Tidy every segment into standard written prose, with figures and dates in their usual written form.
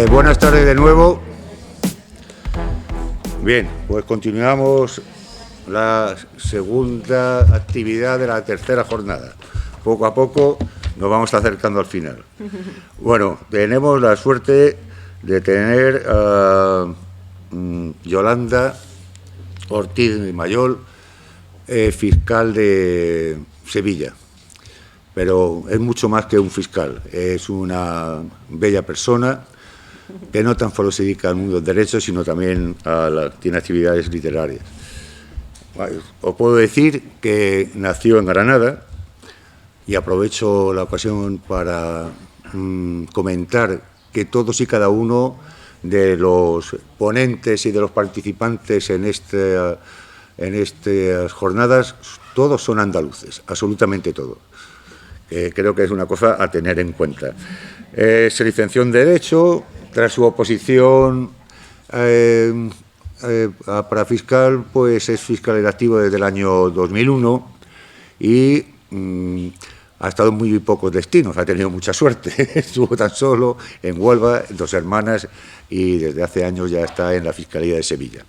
Buenas tardes de nuevo. Bien, pues continuamos la segunda actividad de la tercera jornada. Poco a poco nos vamos acercando al final. Bueno, tenemos la suerte de tener a Yolanda Ortiz Mayol, fiscal de Sevilla. Pero es mucho más que un fiscal, es una bella persona que no tan solo se dedica al mundo del derecho, sino también tiene actividades literarias. Os puedo decir que nació en Granada, y aprovecho la ocasión para comentar que todos y cada uno de los ponentes y de los participantes en estas jornadas, todos son andaluces, absolutamente todos. Creo que es una cosa a tener en cuenta. Se licenció en Derecho, tras su oposición para fiscal, pues es fiscal electivo desde el año 2001 y ha estado en muy pocos destinos, ha tenido mucha suerte. Estuvo tan solo en Huelva, Dos Hermanas, y desde hace años ya está en la Fiscalía de Sevilla.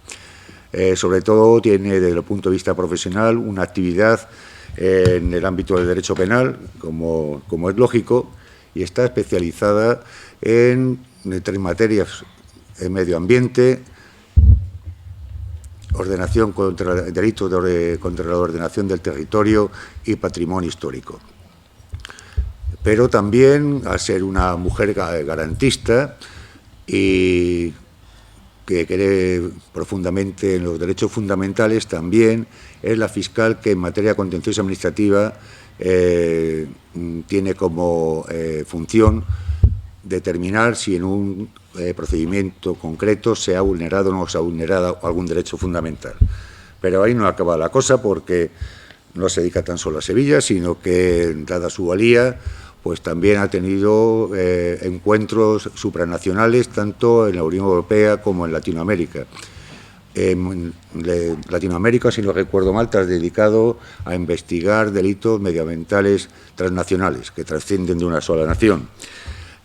Sobre todo tiene, desde el punto de vista profesional, una actividad en el ámbito del derecho penal, como es lógico, y está especializada en tres materias: en medio ambiente, ordenación contra delitos contra la ordenación del territorio y patrimonio histórico. Pero también, al ser una mujer garantista y que cree profundamente en los derechos fundamentales, también es la fiscal que en materia contenciosa administrativa tiene como función determinar si en un procedimiento concreto se ha vulnerado o no se ha vulnerado algún derecho fundamental. Pero ahí no acaba la cosa, porque no se dedica tan solo a Sevilla, sino que, dada su valía, pues también ha tenido encuentros supranacionales tanto en la Unión Europea como en Latinoamérica. En Latinoamérica, si no recuerdo mal, te has dedicado a investigar delitos medioambientales transnacionales que trascienden de una sola nación.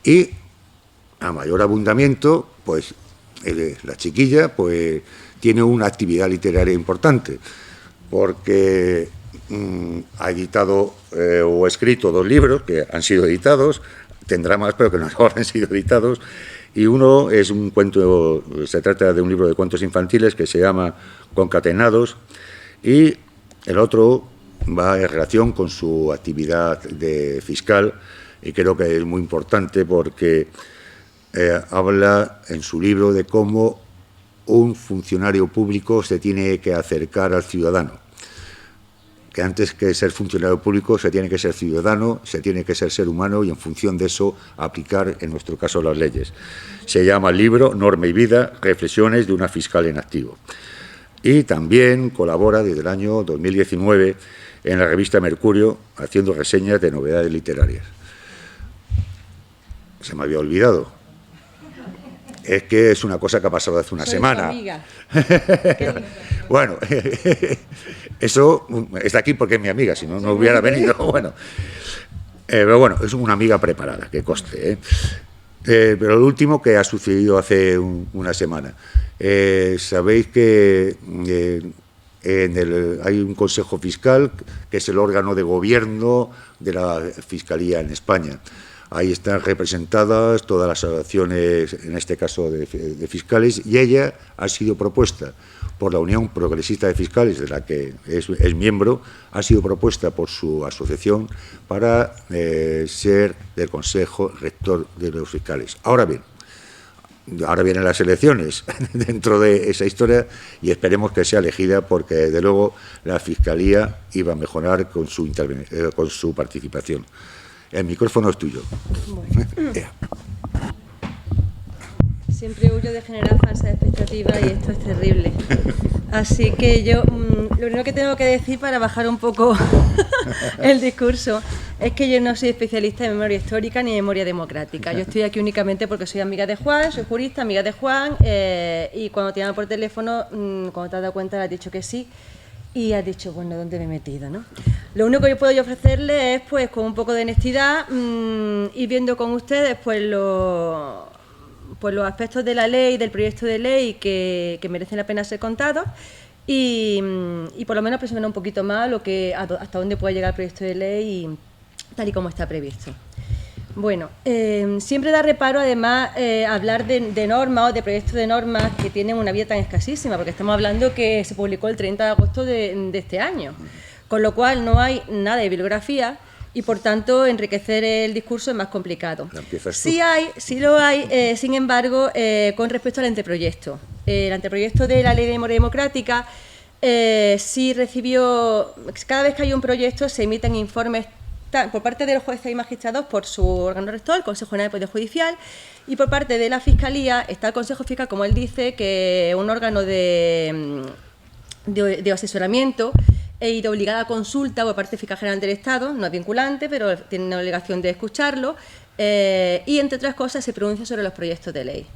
Y a mayor abundamiento, pues la chiquilla pues tiene una actividad literaria importante, porque ha editado o escrito 2 libros que han sido editados, tendrá más, pero que no han sido editados, y uno es un cuento, se trata de un libro de cuentos infantiles que se llama Concatenados, y el otro va en relación con su actividad de fiscal, y creo que es muy importante porque habla en su libro de cómo un funcionario público se tiene que acercar al ciudadano, que antes que ser funcionario público se tiene que ser ciudadano, se tiene que ser humano, y en función de eso aplicar, en nuestro caso, las leyes. Se llama el libro Norma y Vida, reflexiones de una fiscal en activo. Y también colabora desde el año 2019 en la revista Mercurio, haciendo reseñas de novedades literarias. Se me había olvidado. Es que es una cosa que ha pasado hace una semana. Amiga. Bueno, eso está aquí porque es mi amiga, si no, no hubiera venido. Bueno, pero bueno, es una amiga preparada, que conste. Pero lo último que ha sucedido hace una semana. Sabéis que hay un Consejo Fiscal, que es el órgano de gobierno de la Fiscalía en España. Ahí están representadas todas las asociaciones, en este caso de fiscales, y ella ha sido propuesta por la Unión Progresista de Fiscales, de la que es miembro, ha sido propuesta por su asociación para ser del Consejo Rector de los Fiscales. Ahora bien, ahora vienen las elecciones dentro de esa historia, y esperemos que sea elegida, porque desde luego la Fiscalía iba a mejorar con su participación. El micrófono es tuyo. Bueno. Siempre huyo de generar falsas expectativas y esto es terrible. Así que yo, lo único que tengo que decir para bajar un poco el discurso es que yo no soy especialista en memoria histórica ni en memoria democrática. Yo estoy aquí únicamente porque soy amiga de Juan, soy jurista, amiga de Juan, y cuando te llaman por teléfono, cuando te has dado cuenta, le has dicho que sí. Y has dicho, bueno, ¿dónde me he metido, no? Lo único que yo puedo ofrecerle es, pues, con un poco de honestidad, ir viendo con ustedes, pues, pues los aspectos de la ley, del proyecto de ley que merecen la pena ser contados y por lo menos presionar un poquito más hasta dónde puede llegar el proyecto de ley tal y como está previsto. Bueno, siempre da reparo además hablar de normas o de proyectos de normas que tienen una vida tan escasísima, porque estamos hablando que se publicó el 30 de agosto de este año, con lo cual no hay nada de bibliografía y por tanto enriquecer el discurso es más complicado. Sí lo hay, sin embargo, con respecto al anteproyecto. El anteproyecto de la Ley de Memoria Democrática sí recibió, cada vez que hay un proyecto se emiten informes por parte de los jueces y magistrados por su órgano rector, el Consejo General del Poder Judicial, y por parte de la Fiscalía está el Consejo Fiscal, como él dice, que es un órgano de asesoramiento y de obligada consulta por parte del Fiscal General del Estado, no es vinculante, pero tiene la obligación de escucharlo, y entre otras cosas se pronuncia sobre los proyectos de ley.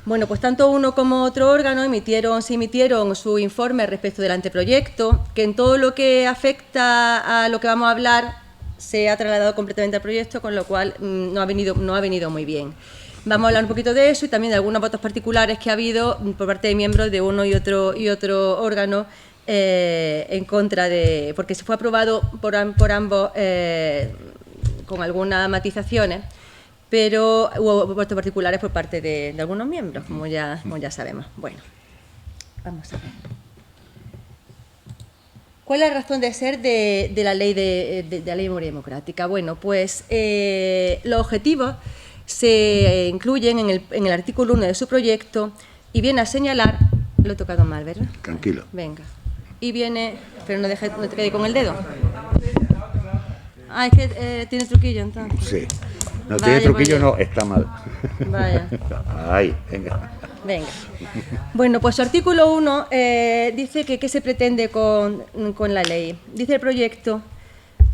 Bueno, pues tanto uno como otro órgano se emitieron su informe respecto del anteproyecto, que en todo lo que afecta a lo que vamos a hablar se ha trasladado completamente al proyecto, con lo cual no ha venido muy bien. Vamos a hablar un poquito de eso y también de algunos votos particulares que ha habido por parte de miembros de uno y otro órgano en contra porque se fue aprobado por ambos con algunas matizaciones, pero hubo votos particulares por parte de algunos miembros, como ya sabemos. Bueno, vamos a ver. ¿Cuál es la razón de ser de la ley de la Ley de Memoria Democrática? Bueno, pues los objetivos se incluyen en el artículo 1 de su proyecto y viene a señalar... Lo he tocado mal, ¿verdad? Tranquilo. Venga. Y viene... Pero no te quede con el dedo. Ah, es que tiene truquillo, entonces. Sí. No tiene truquillo, no, está mal. Vaya. Ahí, venga. Venga. Bueno, pues su artículo 1 dice que qué se pretende con la ley. Dice el proyecto,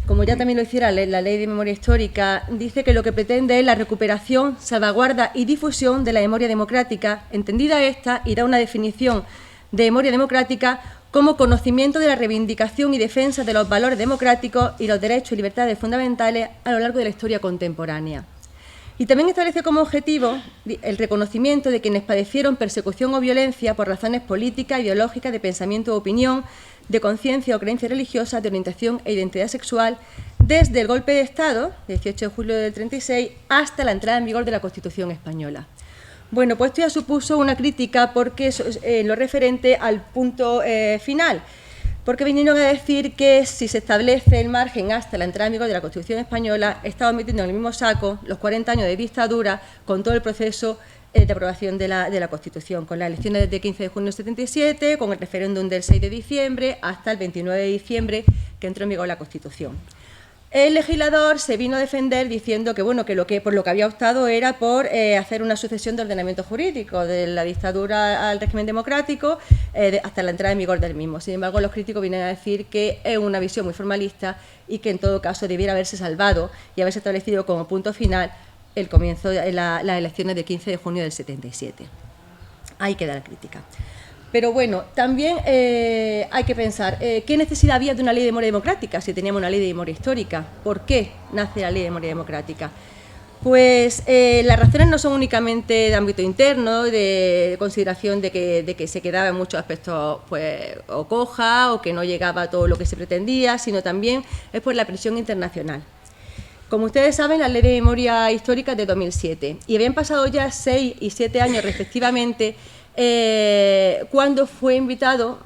como ya también lo hiciera la Ley de Memoria Histórica, dice que lo que pretende es la recuperación, salvaguarda y difusión de la memoria democrática, entendida esta, y da una definición de memoria democrática como conocimiento de la reivindicación y defensa de los valores democráticos y los derechos y libertades fundamentales a lo largo de la historia contemporánea. Y también establece como objetivo el reconocimiento de quienes padecieron persecución o violencia por razones políticas, ideológicas, de pensamiento o opinión, de conciencia o creencia religiosa, de orientación e identidad sexual, desde el golpe de Estado, 18 de julio del 36, hasta la entrada en vigor de la Constitución española. Bueno, pues esto ya supuso una crítica porque lo referente al punto final, porque vinieron a decir que si se establece el margen hasta la entrada en vigor de la Constitución española, estaba metiendo en el mismo saco los 40 años de dictadura con todo el proceso de aprobación de la Constitución, con las elecciones desde el 15 de junio del 77, con el referéndum del 6 de diciembre hasta el 29 de diciembre que entró en vigor la Constitución. El legislador se vino a defender diciendo que, bueno, que por lo que había optado era por hacer una sucesión de ordenamiento jurídico de la dictadura al régimen democrático hasta la entrada en vigor del mismo. Sin embargo, los críticos vienen a decir que es una visión muy formalista y que en todo caso debiera haberse salvado y haberse establecido como punto final el comienzo de las elecciones del 15 de junio del 77. Ahí queda la crítica. Pero bueno, también hay que pensar, ¿qué necesidad había de una ley de memoria democrática si teníamos una ley de memoria histórica? ¿Por qué nace la ley de memoria democrática? Pues las razones no son únicamente de ámbito interno, de consideración de que se quedaba en muchos aspectos pues, o coja o que no llegaba a todo lo que se pretendía, sino también es por la presión internacional. Como ustedes saben, la ley de memoria histórica es de 2007 y habían pasado ya 6 y 7 años respectivamente cuando fue invitado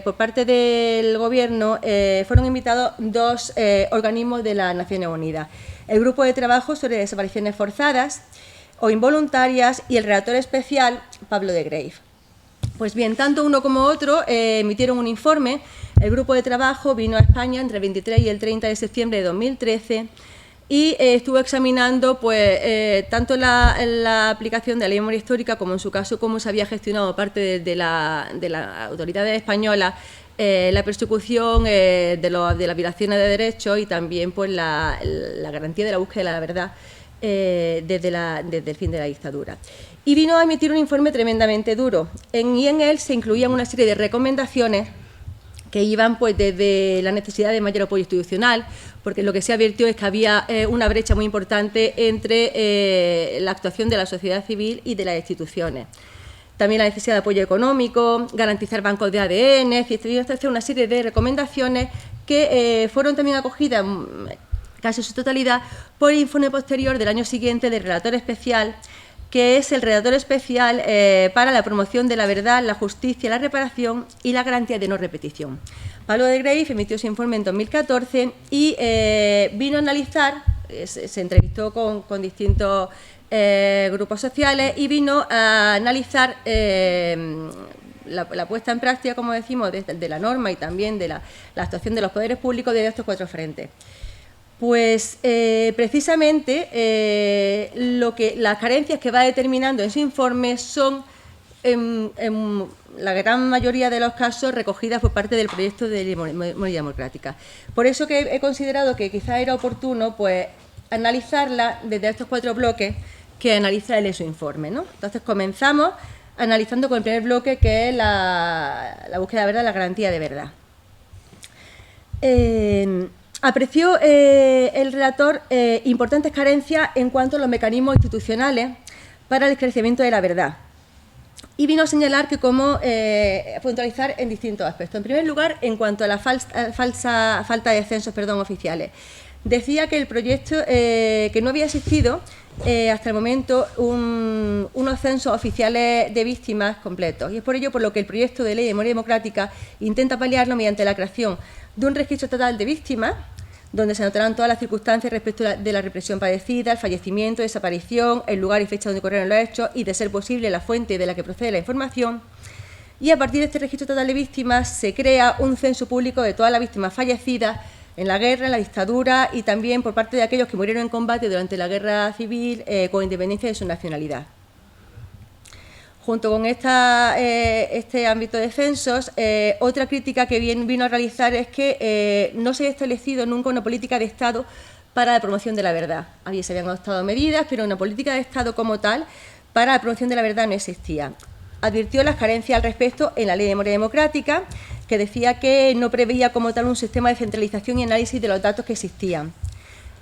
por parte del Gobierno, fueron invitados 2 organismos de las Naciones Unidas, el Grupo de Trabajo sobre Desapariciones Forzadas o Involuntarias y el Relator Especial Pablo de Greiff. Pues bien, tanto uno como otro emitieron un informe. El Grupo de Trabajo vino a España entre el 23 y el 30 de septiembre de 2013 y estuvo examinando pues, tanto la aplicación de la ley de memoria histórica como en su caso cómo se había gestionado parte de las autoridades españolas la persecución de las violaciones de derechos y también pues, la garantía de la búsqueda de la verdad desde el fin de la dictadura. Y vino a emitir un informe tremendamente duro y en él se incluían una serie de recomendaciones que iban pues desde la necesidad de mayor apoyo institucional, porque lo que se advirtió es que había una brecha muy importante entre la actuación de la sociedad civil y de las instituciones. También la necesidad de apoyo económico, garantizar bancos de ADN, es decir, una serie de recomendaciones que fueron también acogidas casi en su totalidad por el informe posterior del año siguiente del relator especial, que es el relator especial para la promoción de la verdad, la justicia, la reparación y la garantía de no repetición. Pablo de Greiff emitió su informe en 2014 y vino a analizar, se entrevistó con distintos grupos sociales y vino a analizar la puesta en práctica, como decimos, de la norma y también de la actuación de los poderes públicos de estos 4 frentes. Pues precisamente las carencias que va determinando en su informe son, en la gran mayoría de los casos, recogidas por parte del proyecto de ley de memoria democrática. Por eso que he considerado que quizá era oportuno pues analizarla desde estos 4 bloques que analiza él en su informe, ¿no? Entonces comenzamos analizando con el primer bloque, que es la búsqueda de verdad, la garantía de verdad. Apreció el relator importantes carencias en cuanto a los mecanismos institucionales para el esclarecimiento de la verdad y vino a señalar que cómo puntualizar en distintos aspectos. En primer lugar, en cuanto a la falta de censos oficiales. Decía que el proyecto, que no había existido hasta el momento unos censos oficiales de víctimas completos, y es por ello por lo que el proyecto de ley de memoria democrática intenta paliarlo mediante la creación de un registro estatal de víctimas, donde se anotarán todas las circunstancias respecto de la represión padecida, el fallecimiento, desaparición, el lugar y fecha donde ocurrieron los hechos y, de ser posible, la fuente de la que procede la información. Y a partir de este registro estatal de víctimas se crea un censo público de todas las víctimas fallecidas en la guerra, en la dictadura y también por parte de aquellos que murieron en combate durante la guerra civil con independencia de su nacionalidad. Junto con este ámbito de censos, otra crítica que vino a realizar es que no se había establecido nunca una política de Estado para la promoción de la verdad. Se habían adoptado medidas, pero una política de Estado como tal para la promoción de la verdad no existía. Advirtió las carencias al respecto en la Ley de Memoria Democrática, que decía que no preveía como tal un sistema de centralización y análisis de los datos que existían.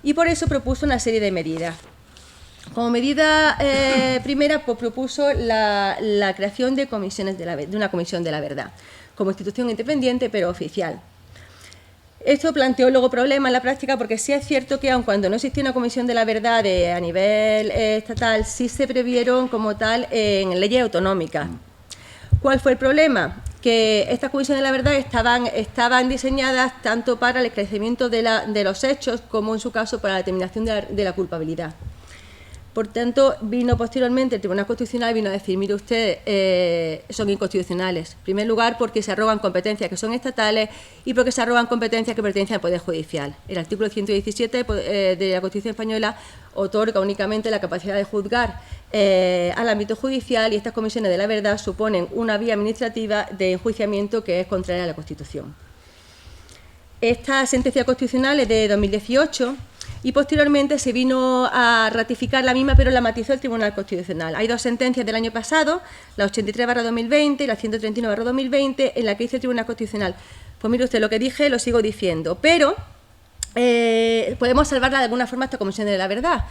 Y por eso propuso una serie de medidas. Como medida primera, pues, propuso la creación de una comisión de la verdad, como institución independiente pero oficial. Esto planteó luego problemas en la práctica porque sí es cierto que aun cuando no existía una comisión de la verdad a nivel estatal, sí se previeron como tal en leyes autonómicas. ¿Cuál fue el problema? Que estas comisiones de la verdad estaban diseñadas tanto para el esclarecimiento de los hechos como en su caso para la determinación de la culpabilidad. Por tanto, vino posteriormente el Tribunal Constitucional a decir, mire usted, son inconstitucionales. En primer lugar, porque se arrogan competencias que son estatales y porque se arrogan competencias que pertenecen al Poder Judicial. El artículo 117 de la Constitución Española otorga únicamente la capacidad de juzgar al ámbito judicial y estas comisiones de la verdad suponen una vía administrativa de enjuiciamiento que es contraria a la Constitución. Esta sentencia constitucional es de 2018 y posteriormente se vino a ratificar la misma, pero la matizó el Tribunal Constitucional. Hay 2 sentencias del año pasado, la 83/2020 y la 139/2020, en la que dice el Tribunal Constitucional, pues mire usted, lo que dije lo sigo diciendo, pero podemos salvarla de alguna forma esta comisión de la verdad.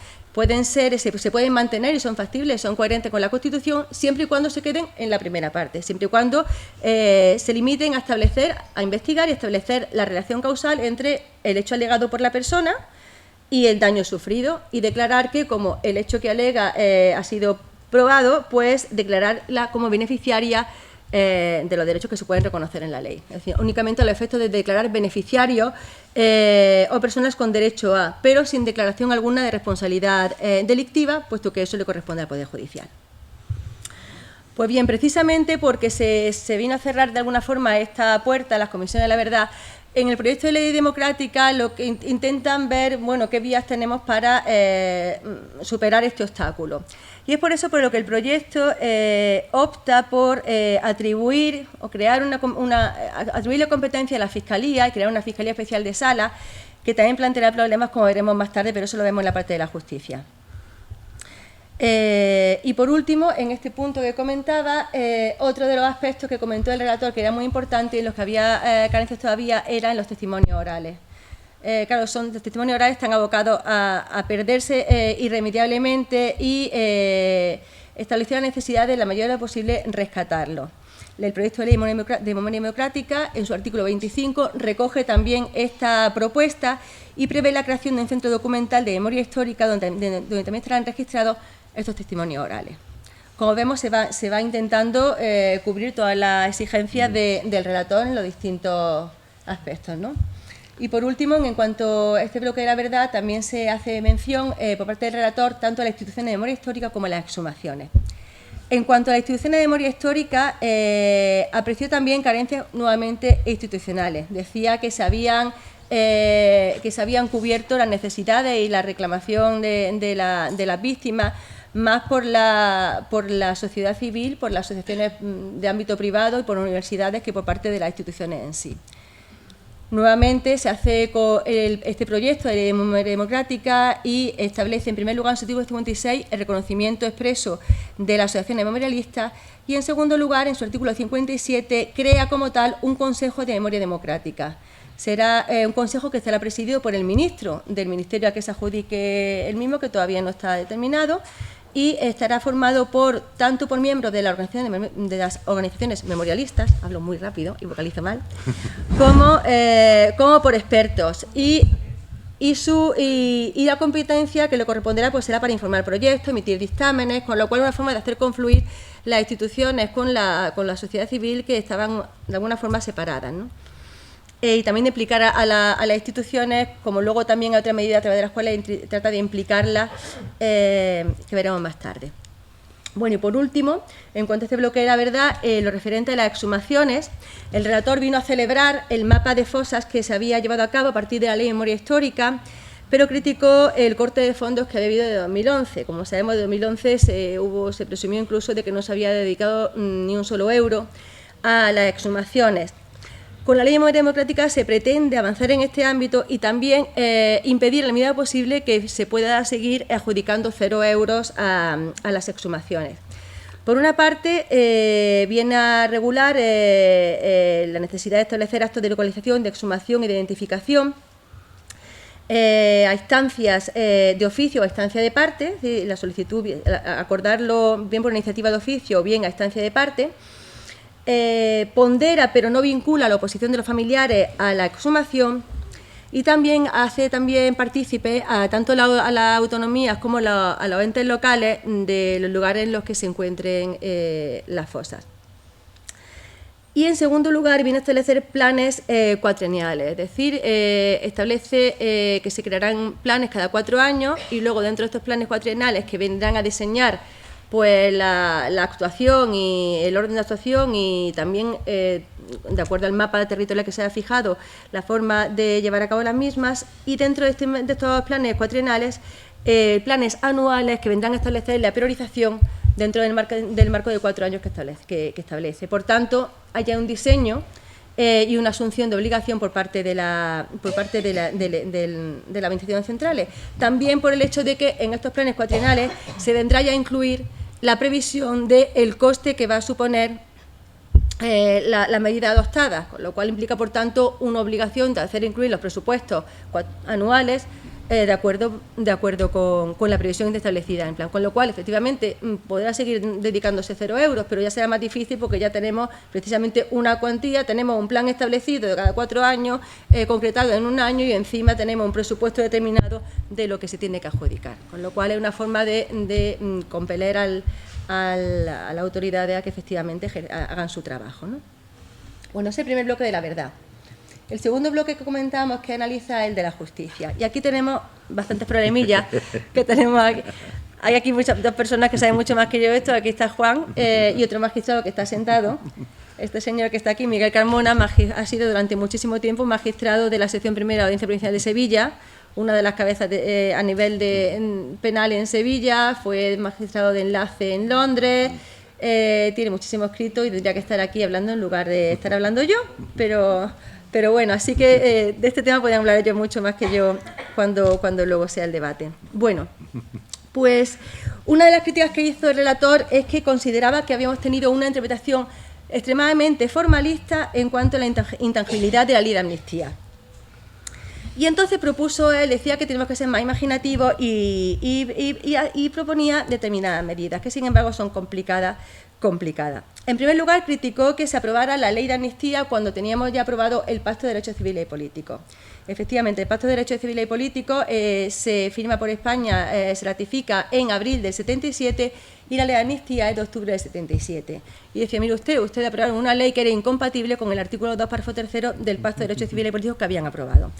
Se pueden mantener y son factibles, son coherentes con la Constitución, siempre y cuando se queden en la primera parte, siempre y cuando se limiten a investigar y establecer la relación causal entre el hecho alegado por la persona y el daño sufrido, y declarar que, como el hecho que alega ha sido probado, pues declararla como beneficiaria de los derechos que se pueden reconocer en la ley. Es decir, únicamente a los efectos de declarar beneficiarios o personas con derecho a, pero sin declaración alguna de responsabilidad delictiva, puesto que eso le corresponde al Poder Judicial. Pues bien, precisamente porque se vino a cerrar de alguna forma esta puerta a las comisiones de la verdad, en el proyecto de ley democrática lo que intentan ver, bueno, qué vías tenemos para superar este obstáculo. Y es por eso por lo que el proyecto opta por atribuir o crear atribuir la competencia a la Fiscalía y crear una Fiscalía Especial de Sala, que también planteará problemas, como veremos más tarde, pero eso lo vemos en la parte de la justicia. Y por último, en este punto que comentaba, otro de los aspectos que comentó el relator que era muy importante y en los que había carencias todavía eran los testimonios orales. Claro, los testimonios orales están abocados a perderse irremediablemente y estableció la necesidad de la mayor posible rescatarlo. El proyecto de ley de memoria democrática, en su artículo 25, recoge también esta propuesta y prevé la creación de un centro documental de memoria histórica donde también estarán registrados estos testimonios orales. Como vemos, se va intentando cubrir todas las exigencias del relator en los distintos aspectos, ¿no? Y por último, en cuanto a este bloque de la verdad, también se hace mención por parte del relator tanto a las instituciones de memoria histórica como a las exhumaciones. En cuanto a las instituciones de memoria histórica, apreció también carencias nuevamente institucionales. Decía que se habían cubierto las necesidades y la reclamación de las víctimas más por la sociedad civil, por las asociaciones de ámbito privado y por universidades que por parte de las instituciones en sí. Nuevamente se hace con este proyecto de ley de memoria democrática y establece en primer lugar en su artículo 56 el reconocimiento expreso de las asociaciones memorialistas y en segundo lugar en su artículo 57 crea como tal un Consejo de Memoria Democrática. Será un consejo que estará presidido por el ministro del ministerio a que se adjudique el mismo, que todavía no está determinado, y estará formado tanto por miembros de las organizaciones memorialistas, hablo muy rápido y vocalizo mal, como por expertos. Y la competencia que le corresponderá pues será para informar proyectos, emitir dictámenes, con lo cual una forma de hacer confluir las instituciones con la sociedad civil que estaban de alguna forma separadas, ¿no? Y también de implicar a las instituciones, como luego también a otra medida a través de las cuales trata de implicarlas, que veremos más tarde. Bueno, y por último, en cuanto a este bloque de la verdad, lo referente a las exhumaciones, el relator vino a celebrar el mapa de fosas que se había llevado a cabo a partir de la Ley de Memoria Histórica, pero criticó el corte de fondos que había habido de 2011. Como sabemos, de 2011 se presumió incluso de que no se había dedicado ni un solo euro a las exhumaciones. Con la Ley de Memoria Democrática se pretende avanzar en este ámbito y también impedir en la medida posible que se pueda seguir adjudicando 0 euros a las exhumaciones. Por una parte, viene a regular la necesidad de establecer actos de localización, de exhumación y de identificación a instancias de oficio o a instancia de parte, la solicitud, acordarlo bien por iniciativa de oficio o bien a instancia de parte. Pondera pero no vincula la oposición de los familiares a la exhumación y también hace partícipe tanto a las autonomías como a los entes locales de los lugares en los que se encuentren las fosas. Y en segundo lugar viene a establecer planes cuatrienales, es decir, establece que se crearán planes cada 4 años y luego dentro de estos planes cuatrienales que vendrán a diseñar pues la actuación y el orden de actuación y también, de acuerdo al mapa territorial que se ha fijado, la forma de llevar a cabo las mismas y dentro de estos planes cuatrienales, planes anuales que vendrán a establecer la priorización dentro del marco de 4 años que establece. Por tanto, haya un diseño y una asunción de obligación por parte de la administración central. También por el hecho de que en estos planes cuatrienales se vendrá ya a incluir la previsión del coste que va a suponer la medida adoptada, con lo cual implica, por tanto, una obligación de hacer incluir los presupuestos anuales de acuerdo con la previsión establecida en plan. Con lo cual, efectivamente, podrá seguir dedicándose 0 euros, pero ya será más difícil porque ya tenemos precisamente una cuantía, tenemos un plan establecido de cada 4 años, concretado en 1 año y encima tenemos un presupuesto determinado de lo que se tiene que adjudicar. Con lo cual, es una forma de compeler a las autoridades a que efectivamente hagan su trabajo, ¿no? Bueno, ese es el primer bloque de la verdad. El segundo bloque que comentamos que analiza es el de la justicia. Y aquí tenemos bastantes problemillas que tenemos aquí. Hay aquí dos personas que saben mucho más que yo esto. Aquí está Juan y otro magistrado que está sentado. Este señor que está aquí, Miguel Carmona, ha sido durante muchísimo tiempo magistrado de la sección primera de la Audiencia Provincial de Sevilla, una de las cabezas a nivel penal en Sevilla, fue magistrado de enlace en Londres, tiene muchísimo escrito y tendría que estar aquí hablando en lugar de estar hablando yo, pero bueno, así que de este tema podrían hablar ellos mucho más que yo cuando luego sea el debate. Bueno, Pues una de las críticas que hizo el relator es que consideraba que habíamos tenido una interpretación extremadamente formalista en cuanto a la intangibilidad de la ley de amnistía. Y entonces propuso, él decía que tenemos que ser más imaginativos y proponía determinadas medidas, que sin embargo son complicadas. En primer lugar, criticó que se aprobara la ley de amnistía cuando teníamos ya aprobado el Pacto de Derechos Civiles y Políticos. Efectivamente, el Pacto de Derechos Civiles y Políticos se firma por España, se ratifica en abril del 77 y la ley de amnistía es de octubre del 77. Y decía, mire usted aprobaron una ley que era incompatible con el artículo 2, párrafo 3 del Pacto de Derechos Civiles y Políticos que habían aprobado.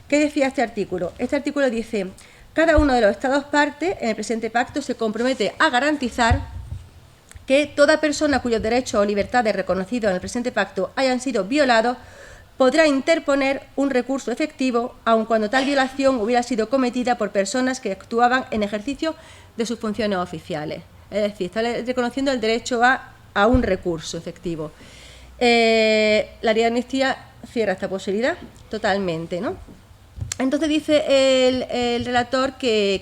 ¿Qué decía este artículo? Este artículo dice, cada uno de los Estados partes en el presente pacto se compromete a garantizar que toda persona cuyos derechos o libertades reconocidos en el presente pacto hayan sido violados podrá interponer un recurso efectivo, aun cuando tal violación hubiera sido cometida por personas que actuaban en ejercicio de sus funciones oficiales. Es decir, está reconociendo el derecho a un recurso efectivo. La ley de amnistía cierra esta posibilidad totalmente, ¿no? Entonces dice el relator que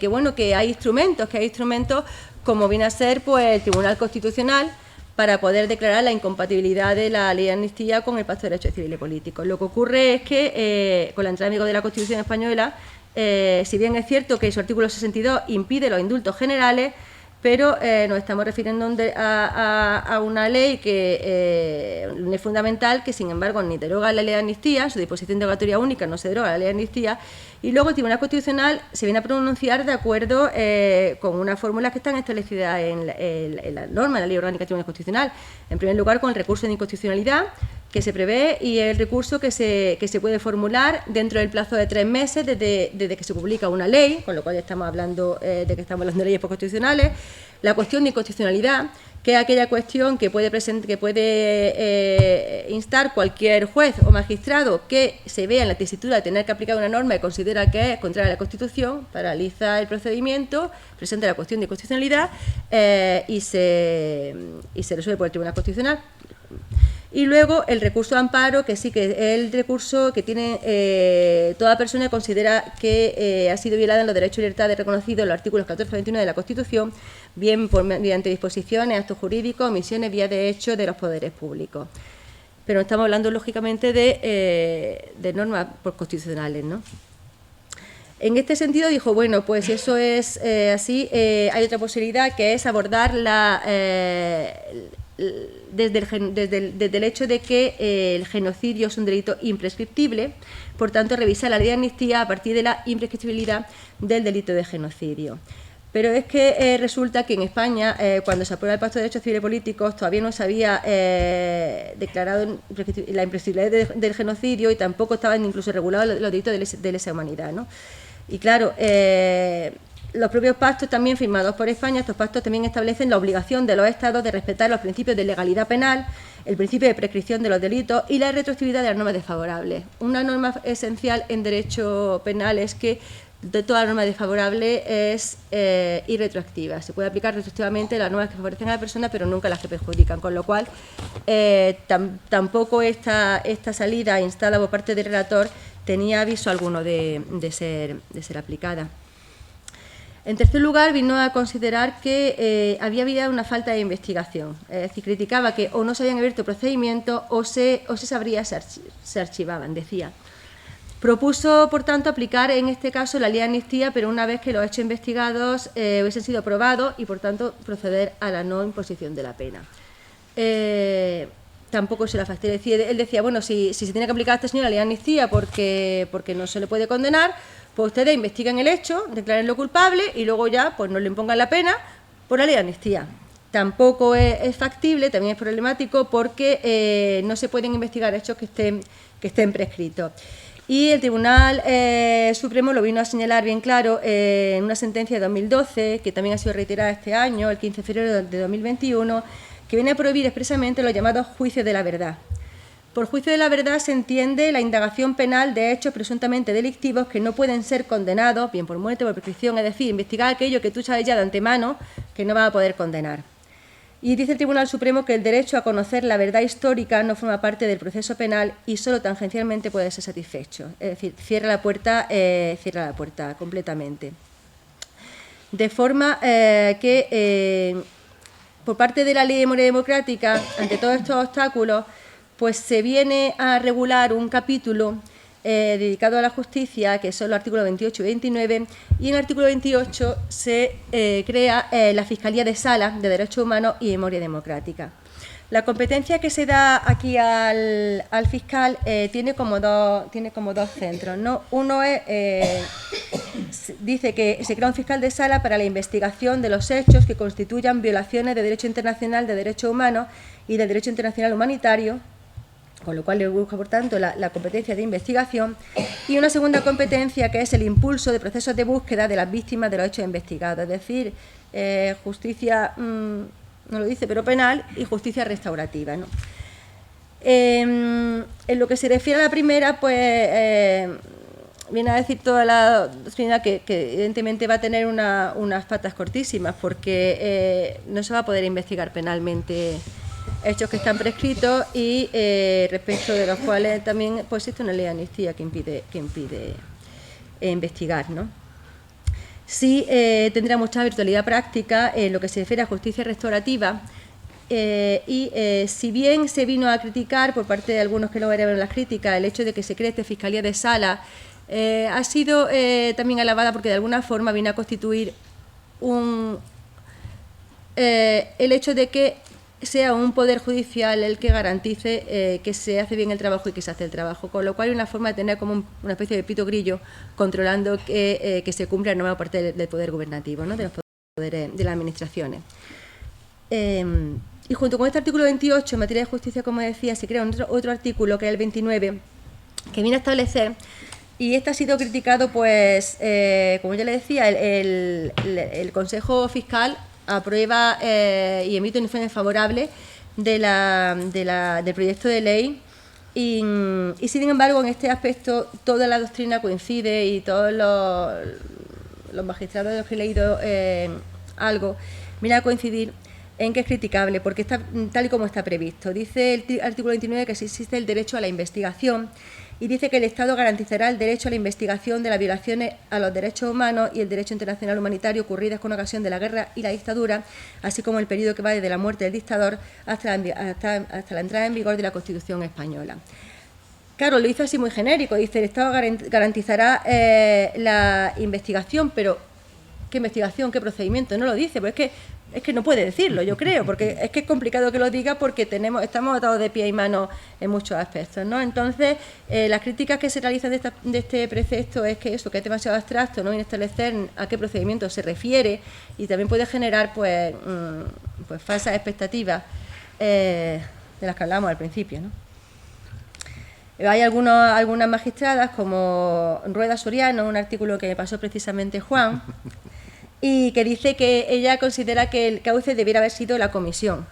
hay instrumentos como viene a ser pues, el Tribunal Constitucional para poder declarar la incompatibilidad de la ley de amnistía con el Pacto de Derechos Civiles y Políticos. Lo que ocurre es que con la entrada en vigor de la Constitución española, si bien es cierto que su artículo 62 impide los indultos generales, pero nos estamos refiriendo a una ley que es fundamental, que sin embargo ni deroga la ley de amnistía, su disposición derogatoria única no se deroga la ley de amnistía, y luego el Tribunal Constitucional se viene a pronunciar de acuerdo con unas fórmulas que están establecidas en la norma, en la Ley Orgánica del Tribunal Constitucional. En primer lugar, con el recurso de inconstitucionalidad que se prevé y el recurso que se puede formular dentro del plazo de 3 meses desde que se publica una ley, con lo cual ya estamos hablando de que estamos hablando de leyes constitucionales. La cuestión de inconstitucionalidad, que es aquella cuestión que puede instar cualquier juez o magistrado que se vea en la tesitura de tener que aplicar una norma y considera que es contraria a la Constitución, paraliza el procedimiento, presenta la cuestión de inconstitucionalidad y se resuelve por el Tribunal Constitucional. Y luego el recurso de amparo, que sí que es el recurso que tiene toda persona que considera que ha sido violada en los derechos y libertades reconocidos en los artículos 14 y 21 de la Constitución, bien mediante disposiciones, actos jurídicos, omisiones, vías de hecho de los poderes públicos. Pero estamos hablando, lógicamente, de normas constitucionales, ¿no? En este sentido dijo, bueno, pues eso es así, hay otra posibilidad que es abordar desde el hecho de que el genocidio es un delito imprescriptible, por tanto revisar la ley de amnistía a partir de la imprescriptibilidad del delito de genocidio. Pero es que resulta que en España, cuando se aprueba el Pacto de Derechos Civiles y Políticos, todavía no se había declarado la imprescriptibilidad del genocidio y tampoco estaban incluso regulados los delitos de lesa humanidad, ¿no? Y claro, los propios pactos también firmados por España, estos pactos también establecen la obligación de los Estados de respetar los principios de legalidad penal, el principio de prescripción de los delitos y la retroactividad de las normas desfavorables. Una norma esencial en derecho penal es que de toda norma desfavorable es irretroactiva. Se puede aplicar retroactivamente las normas que favorecen a la persona, pero nunca las que perjudican, con lo cual tampoco esta salida instalada por parte del relator tenía aviso alguno de ser aplicada. En tercer lugar, vino a considerar que había habido una falta de investigación, es decir, criticaba que o no se habían abierto procedimientos o se sabría, se archivaban, decía. Propuso, por tanto, aplicar en este caso la ley de amnistía, pero una vez que los hechos investigados hubiesen sido probados y, por tanto, proceder a la no imposición de la pena. Tampoco se la facilitó. Él decía, bueno, si se tiene que aplicar a este señor la ley de amnistía porque no se le puede condenar, pues ustedes investiguen el hecho, declárenlo culpable y luego ya pues no le impongan la pena por la ley de amnistía. Tampoco es factible, también es problemático porque no se pueden investigar hechos que estén prescritos. Y el Tribunal Supremo lo vino a señalar bien claro en una sentencia de 2012, que también ha sido reiterada este año, el 15 de febrero de 2021, que viene a prohibir expresamente los llamados juicios de la verdad. Por juicio de la verdad se entiende la indagación penal de hechos presuntamente delictivos que no pueden ser condenados, bien por muerte o por prescripción, es decir, investigar aquello que tú sabes ya de antemano que no vas a poder condenar. Y dice el Tribunal Supremo que el derecho a conocer la verdad histórica no forma parte del proceso penal y solo tangencialmente puede ser satisfecho. Es decir, cierra la puerta completamente. de forma que por parte de la Ley de Memoria Democrática, ante todos estos obstáculos, pues se viene a regular un capítulo dedicado a la justicia, que son los artículos 28 y 29, y en el artículo 28 se crea la Fiscalía de Sala de Derechos Humanos y Memoria Democrática. La competencia que se da aquí al fiscal tiene como dos centros, ¿no? Uno es, dice que se crea un fiscal de sala para la investigación de los hechos que constituyan violaciones de derecho internacional de derechos humanos y del derecho internacional humanitario, con lo cual le busca, por tanto, la competencia de investigación, y una segunda competencia que es el impulso de procesos de búsqueda de las víctimas de los hechos investigados, es decir, justicia, no lo dice, pero penal, y justicia restaurativa, ¿no? En lo que se refiere a la primera, pues viene a decir toda la doctrina que evidentemente va a tener unas patas cortísimas, porque no se va a poder investigar penalmente hechos que están prescritos y respecto de los cuales también pues existe una ley de amnistía que impide investigar, ¿no? Sí tendrá mucha virtualidad práctica en lo que se refiere a justicia restaurativa y si bien se vino a criticar por parte de algunos que luego verán las críticas el hecho de que se cree esta Fiscalía de Sala, ha sido también alabada porque de alguna forma viene a constituir el hecho de que sea un poder judicial el que garantice que se hace bien el trabajo y que se hace el trabajo, con lo cual hay una forma de tener como una especie de pito grillo controlando que se cumpla la norma por parte del poder gubernativo, ¿no? De los poderes de las administraciones. Y junto con este artículo 28, en materia de justicia, como decía, se crea otro artículo, que es el 29, que viene a establecer, y este ha sido criticado, pues, como ya le decía, el Consejo Fiscal aprueba y emite un informe favorable del proyecto de ley y sin embargo en este aspecto toda la doctrina coincide y todos los magistrados de los que he leído algo viene a coincidir en que es criticable porque está tal y como está previsto. Dice el artículo 29 que existe el derecho a la investigación y dice que el Estado garantizará el derecho a la investigación de las violaciones a los derechos humanos y el derecho internacional humanitario ocurridas con ocasión de la guerra y la dictadura, así como el periodo que va desde la muerte del dictador hasta la entrada en vigor de la Constitución española. Claro, lo hizo así muy genérico, dice el Estado garantizará la investigación, pero ¿qué investigación, qué procedimiento? No lo dice, pues es que no puede decirlo, yo creo, porque es que es complicado que lo diga porque estamos atados de pie y mano en muchos aspectos, ¿no? Entonces, las críticas que se realizan de este precepto es que es demasiado abstracto, no viene a establecer a qué procedimiento se refiere y también puede generar pues falsas expectativas de las que hablábamos al principio, ¿no? Hay algunas magistradas, como Rueda Soriano, un artículo que me pasó precisamente Juan, y que dice que ella considera que el cauce debiera haber sido la comisión,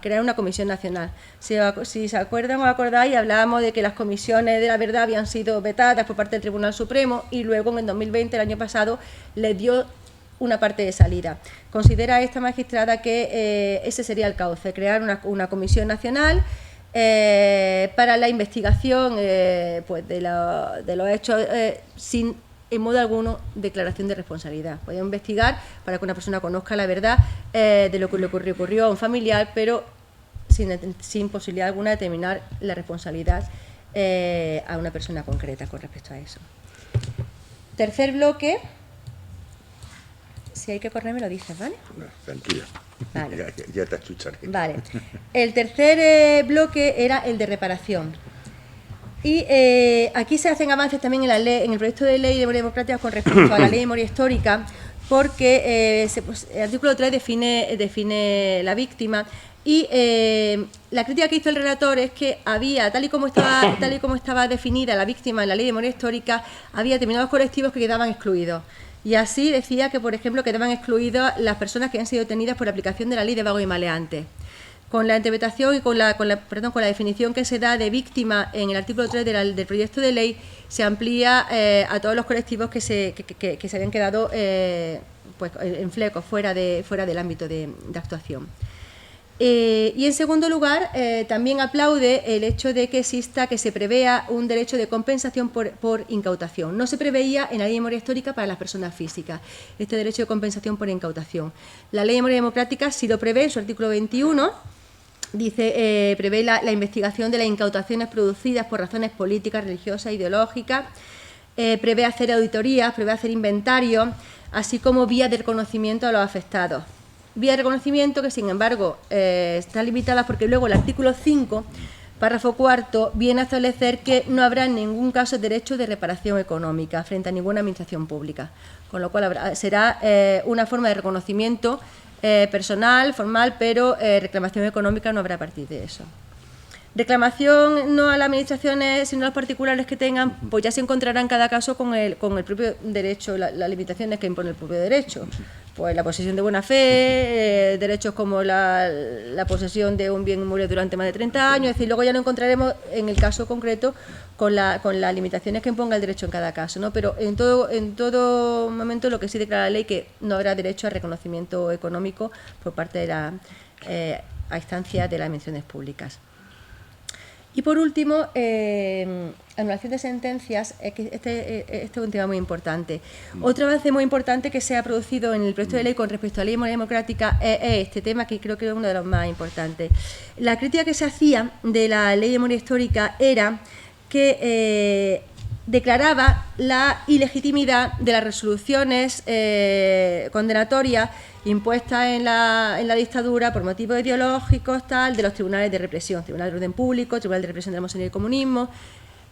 crear una comisión nacional. Si se acuerdan o acordáis, hablábamos de que las comisiones de la verdad habían sido vetadas por parte del Tribunal Supremo y luego en el 2020, el año pasado, les dio una parte de salida. Considera esta magistrada que ese sería el cauce, crear una comisión nacional para la investigación pues de los hechos sin en modo alguno declaración de responsabilidad. Podía investigar para que una persona conozca la verdad de lo que le ocurrió a un familiar, pero sin posibilidad alguna de determinar la responsabilidad a una persona concreta con respecto a eso. Tercer bloque. Si hay que correr me lo dices, ¿vale? No, tranquila. Vale. Ya te escucharé. Vale. El tercer bloque era el de reparación. Y aquí se hacen avances también en el proyecto de ley de memoria democrática con respecto a la ley de memoria histórica, porque el artículo 3 define la víctima y la crítica que hizo el relator es que había, tal y como estaba definida la víctima en la ley de memoria histórica, había determinados colectivos que quedaban excluidos. Y así decía que, por ejemplo, quedaban excluidas las personas que han sido detenidas por aplicación de la ley de vagos y maleantes. Con la interpretación y con la definición que se da de víctima en el artículo 3 del proyecto de ley, se amplía a todos los colectivos que se habían quedado pues, en flecos, fuera del ámbito de actuación. Y en segundo lugar, también aplaude el hecho de que se prevea un derecho de compensación por incautación. No se preveía en la ley de memoria histórica para las personas físicas este derecho de compensación por incautación. La ley de memoria democrática sí lo prevé en su artículo 21, dice, prevé la investigación de las incautaciones producidas por razones políticas, religiosas, ideológicas, prevé hacer auditorías, prevé hacer inventarios, así como vías de reconocimiento a los afectados. Vía de reconocimiento que, sin embargo, están limitadas porque luego el artículo 5, párrafo cuarto, viene a establecer que no habrá en ningún caso derecho de reparación económica frente a ninguna administración pública, con lo cual será una forma de reconocimiento personal, formal, pero reclamación económica no habrá a partir de eso. Reclamación no a las administraciones, sino a los particulares que tengan, pues ya se encontrará en cada caso con el propio derecho, las limitaciones que impone el propio derecho. Pues la posesión de buena fe, derechos como la posesión de un bien inmueble durante más de 30 años, es decir, luego ya lo encontraremos en el caso concreto con las limitaciones que imponga el derecho en cada caso, ¿no? Pero en todo momento lo que sí declara la ley que no habrá derecho a reconocimiento económico por parte de la a instancia de las administraciones públicas. Y por último, anulación de sentencias, que este es un tema muy importante. Otro avance muy importante que se ha producido en el proyecto de ley con respecto a la ley de memoria democrática es este tema, que creo que es uno de los más importantes. La crítica que se hacía de la ley de memoria histórica era que declaraba la ilegitimidad de las resoluciones condenatorias impuestas en la dictadura por motivos ideológicos, tal, de los tribunales de represión, Tribunal de Orden Público, Tribunal de Represión de la Masonería y el Comunismo,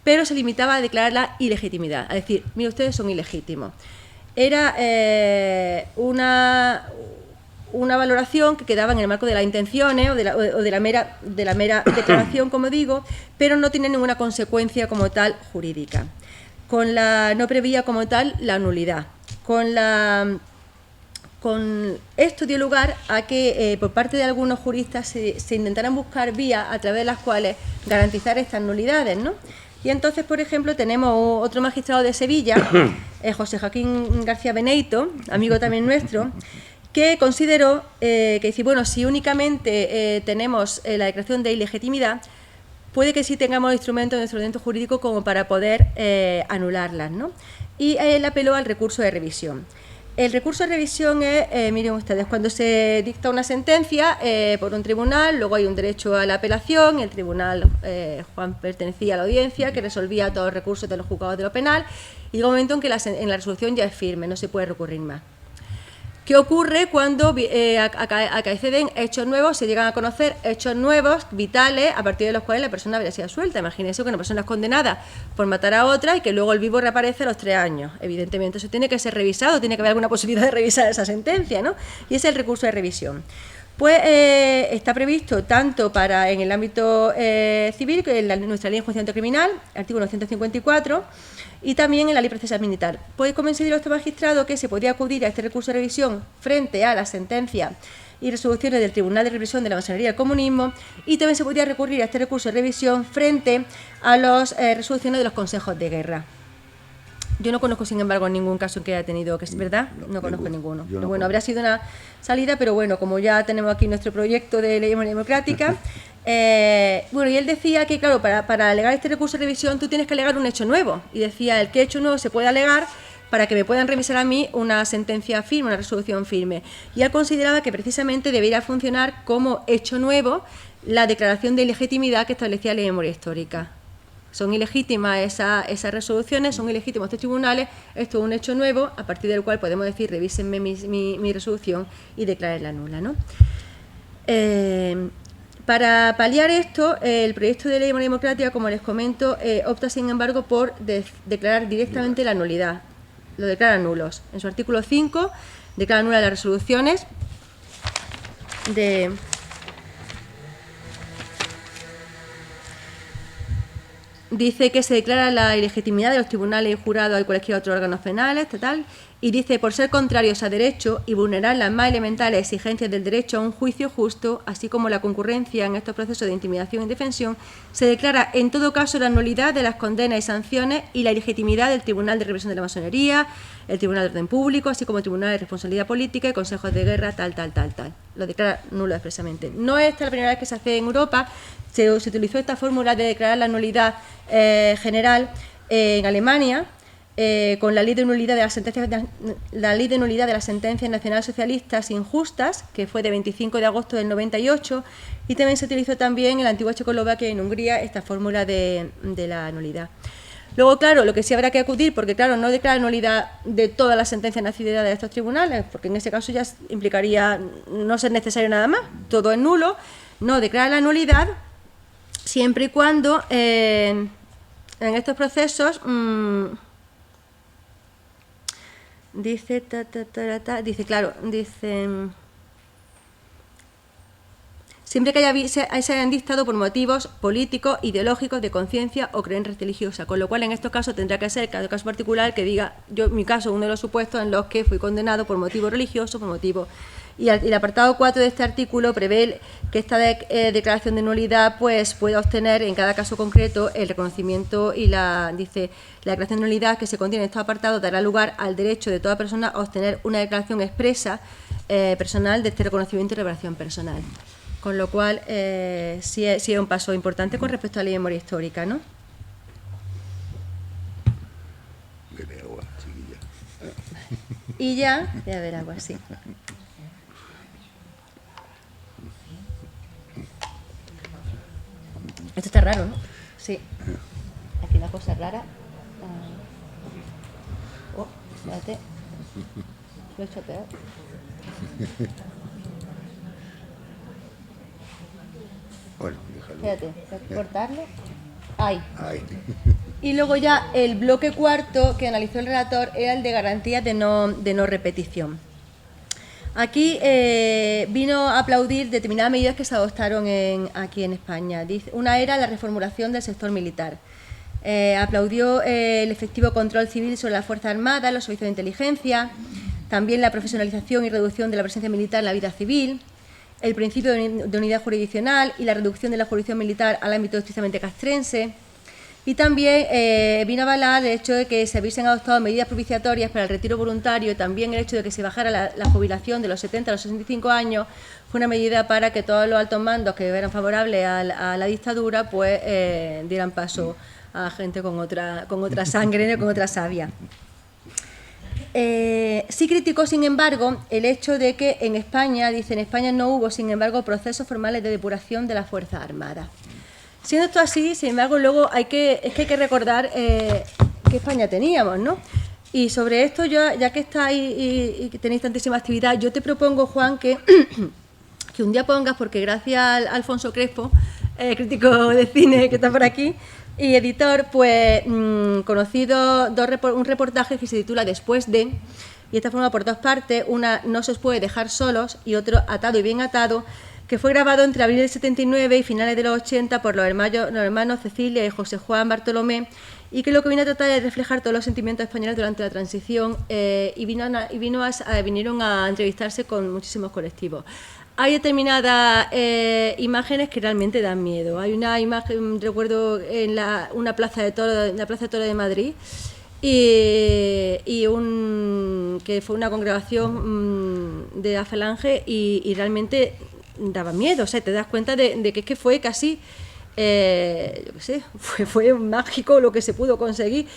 pero se limitaba a declarar la ilegitimidad, a decir, mire, ustedes son ilegítimos. Era una valoración que quedaba en el marco de las intenciones o de la mera declaración, como digo, pero no tiene ninguna consecuencia como tal jurídica. No prevía como tal la nulidad. Con esto dio lugar a que por parte de algunos juristas se intentaran buscar vías a través de las cuales garantizar estas nulidades, ¿no? Y entonces, por ejemplo, tenemos otro magistrado de Sevilla, José Joaquín García Beneito, amigo también nuestro, que consideró que dice, bueno, si únicamente tenemos la declaración de ilegitimidad, puede que sí tengamos instrumentos en nuestro ordenamiento jurídico como para poder anularlas, ¿no? Y él apeló al recurso de revisión. El recurso de revisión es, miren ustedes, cuando se dicta una sentencia por un tribunal, luego hay un derecho a la apelación, el tribunal, Juan pertenecía a la audiencia, que resolvía todos los recursos de los juzgados de lo penal, y llega un momento en que en la resolución ya es firme, no se puede recurrir más. ¿Qué ocurre cuando acaecen hechos nuevos, se llegan a conocer hechos nuevos, vitales, a partir de los cuales la persona habría sido suelta? Imagínense que una persona es condenada por matar a otra y que luego el vivo reaparece a los 3 años. Evidentemente eso tiene que ser revisado, tiene que haber alguna posibilidad de revisar esa sentencia, ¿no? Y ese es el recurso de revisión. Pues está previsto tanto en el ámbito civil, que en nuestra ley de enjuiciamiento criminal, artículo 954, y también en la ley procesal militar. Pues consideró este magistrado que se podía acudir a este recurso de revisión frente a las sentencias y resoluciones del Tribunal de Represión de la Masonería y el Comunismo, y también se podía recurrir a este recurso de revisión frente a las resoluciones de los consejos de guerra. Yo no conozco, sin embargo, ningún caso en que haya tenido, que es verdad, no conozco ninguno. Pero bueno, habría sido una salida, pero bueno, como ya tenemos aquí nuestro proyecto de ley democrática, bueno, y él decía que, claro, para alegar este recurso de revisión tú tienes que alegar un hecho nuevo, y decía, el que hecho nuevo se puede alegar para que me puedan revisar a mí una sentencia firme, una resolución firme. Y él consideraba que precisamente debería funcionar como hecho nuevo la declaración de ilegitimidad que establecía la ley de memoria histórica. Son ilegítimas esas resoluciones, son ilegítimos estos tribunales, esto es un hecho nuevo, a partir del cual podemos decir, revísenme mi resolución y declárenla nula, ¿no? Para paliar esto, el proyecto de ley de memoria democrática, como les comento, opta, sin embargo, por declarar directamente la nulidad. Lo declara nulos. En su artículo 5, declara nulas las resoluciones dice que se declara la ilegitimidad de los tribunales y jurados y cualquier otro órgano penal, estatal, y dice, por ser contrarios a derecho y vulnerar las más elementales exigencias del derecho a un juicio justo, así como la concurrencia en estos procesos de intimidación y indefensión, se declara en todo caso la nulidad de las condenas y sanciones y la ilegitimidad del Tribunal de Represión de la Masonería, el Tribunal de Orden Público, así como el Tribunal de Responsabilidad Política y Consejos de Guerra, tal. Lo declara nulo expresamente. No es esta la primera vez que se hace en Europa, se utilizó esta fórmula de declarar la nulidad general en Alemania, con la ley de nulidad de las sentencias, nacionalsocialistas injustas, que fue de 25 de agosto del 98, y también se utilizó también en la antigua Checoslovaquia y en Hungría esta fórmula de la nulidad. Luego, claro, lo que sí habrá que acudir, porque claro, no declara nulidad de todas las sentencias nacionales de estos tribunales, porque en ese caso ya implicaría no ser necesario nada más, todo es nulo, no, declara la nulidad siempre y cuando en estos procesos... Dice, siempre que se hayan dictado por motivos políticos, ideológicos, de conciencia o creencia religiosa, con lo cual en estos casos tendrá que ser cada caso particular que diga, yo en mi caso, uno de los supuestos en los que fui condenado por motivo religioso, por motivo... Y el apartado 4 de este artículo prevé que esta declaración de nulidad pues pueda obtener en cada caso concreto el reconocimiento y la declaración de nulidad que se contiene en estos apartados dará lugar al derecho de toda persona a obtener una declaración expresa personal de este reconocimiento y revelación personal. Con lo cual sí es un paso importante con respecto a la ley de memoria histórica, ¿no? Bebe agua, chiquilla. Y ya, voy a beber agua, sí. Esto está raro, ¿no? Sí. Aquí una cosa rara. Oh, espérate. Lo he hecho peor. Bueno, déjalo. Espérate, tengo que cortarlo. Ahí. Ahí. Y luego ya el bloque cuarto que analizó el relator era el de garantías de no repetición. Aquí vino a aplaudir determinadas medidas que se adoptaron aquí en España. Una era la reformulación del sector militar. Aplaudió el efectivo control civil sobre las Fuerzas Armadas, los servicios de inteligencia, también la profesionalización y reducción de la presencia militar en la vida civil, el principio de unidad jurisdiccional y la reducción de la jurisdicción militar al ámbito estrictamente castrense. Y también vino a avalar el hecho de que se hubiesen adoptado medidas propiciatorias para el retiro voluntario y también el hecho de que se bajara la jubilación de los 70 a los 65 años fue una medida para que todos los altos mandos que eran favorables a la dictadura pues dieran paso a gente con otra sangre, con otra savia. Sí criticó, sin embargo, el hecho de que en España no hubo, sin embargo, procesos formales de depuración de las Fuerzas Armadas. Siendo esto así, sin embargo, luego hay que recordar qué España teníamos, ¿no? Y sobre esto, ya que estáis y que tenéis tantísima actividad, yo te propongo, Juan, que un día pongas, porque gracias a Alfonso Crespo, crítico de cine que está por aquí, y editor, pues conocido un reportaje que se titula Después de, y está formado por dos partes, una No se os puede dejar solos y otro Atado y bien atado, que fue grabado entre abril del 79 y finales de los 80 por los hermanos Cecilia y José Juan Bartolomé, y que lo que vino a tratar es reflejar todos los sentimientos españoles durante la transición y vinieron a entrevistarse con muchísimos colectivos. Hay determinadas imágenes que realmente dan miedo. Hay una imagen, recuerdo, en una plaza de toros, la Plaza de Toros de Madrid, que fue una congregación de la Falange y realmente daba miedo. O sea, te das cuenta de que fue casi, yo qué sé, fue mágico lo que se pudo conseguir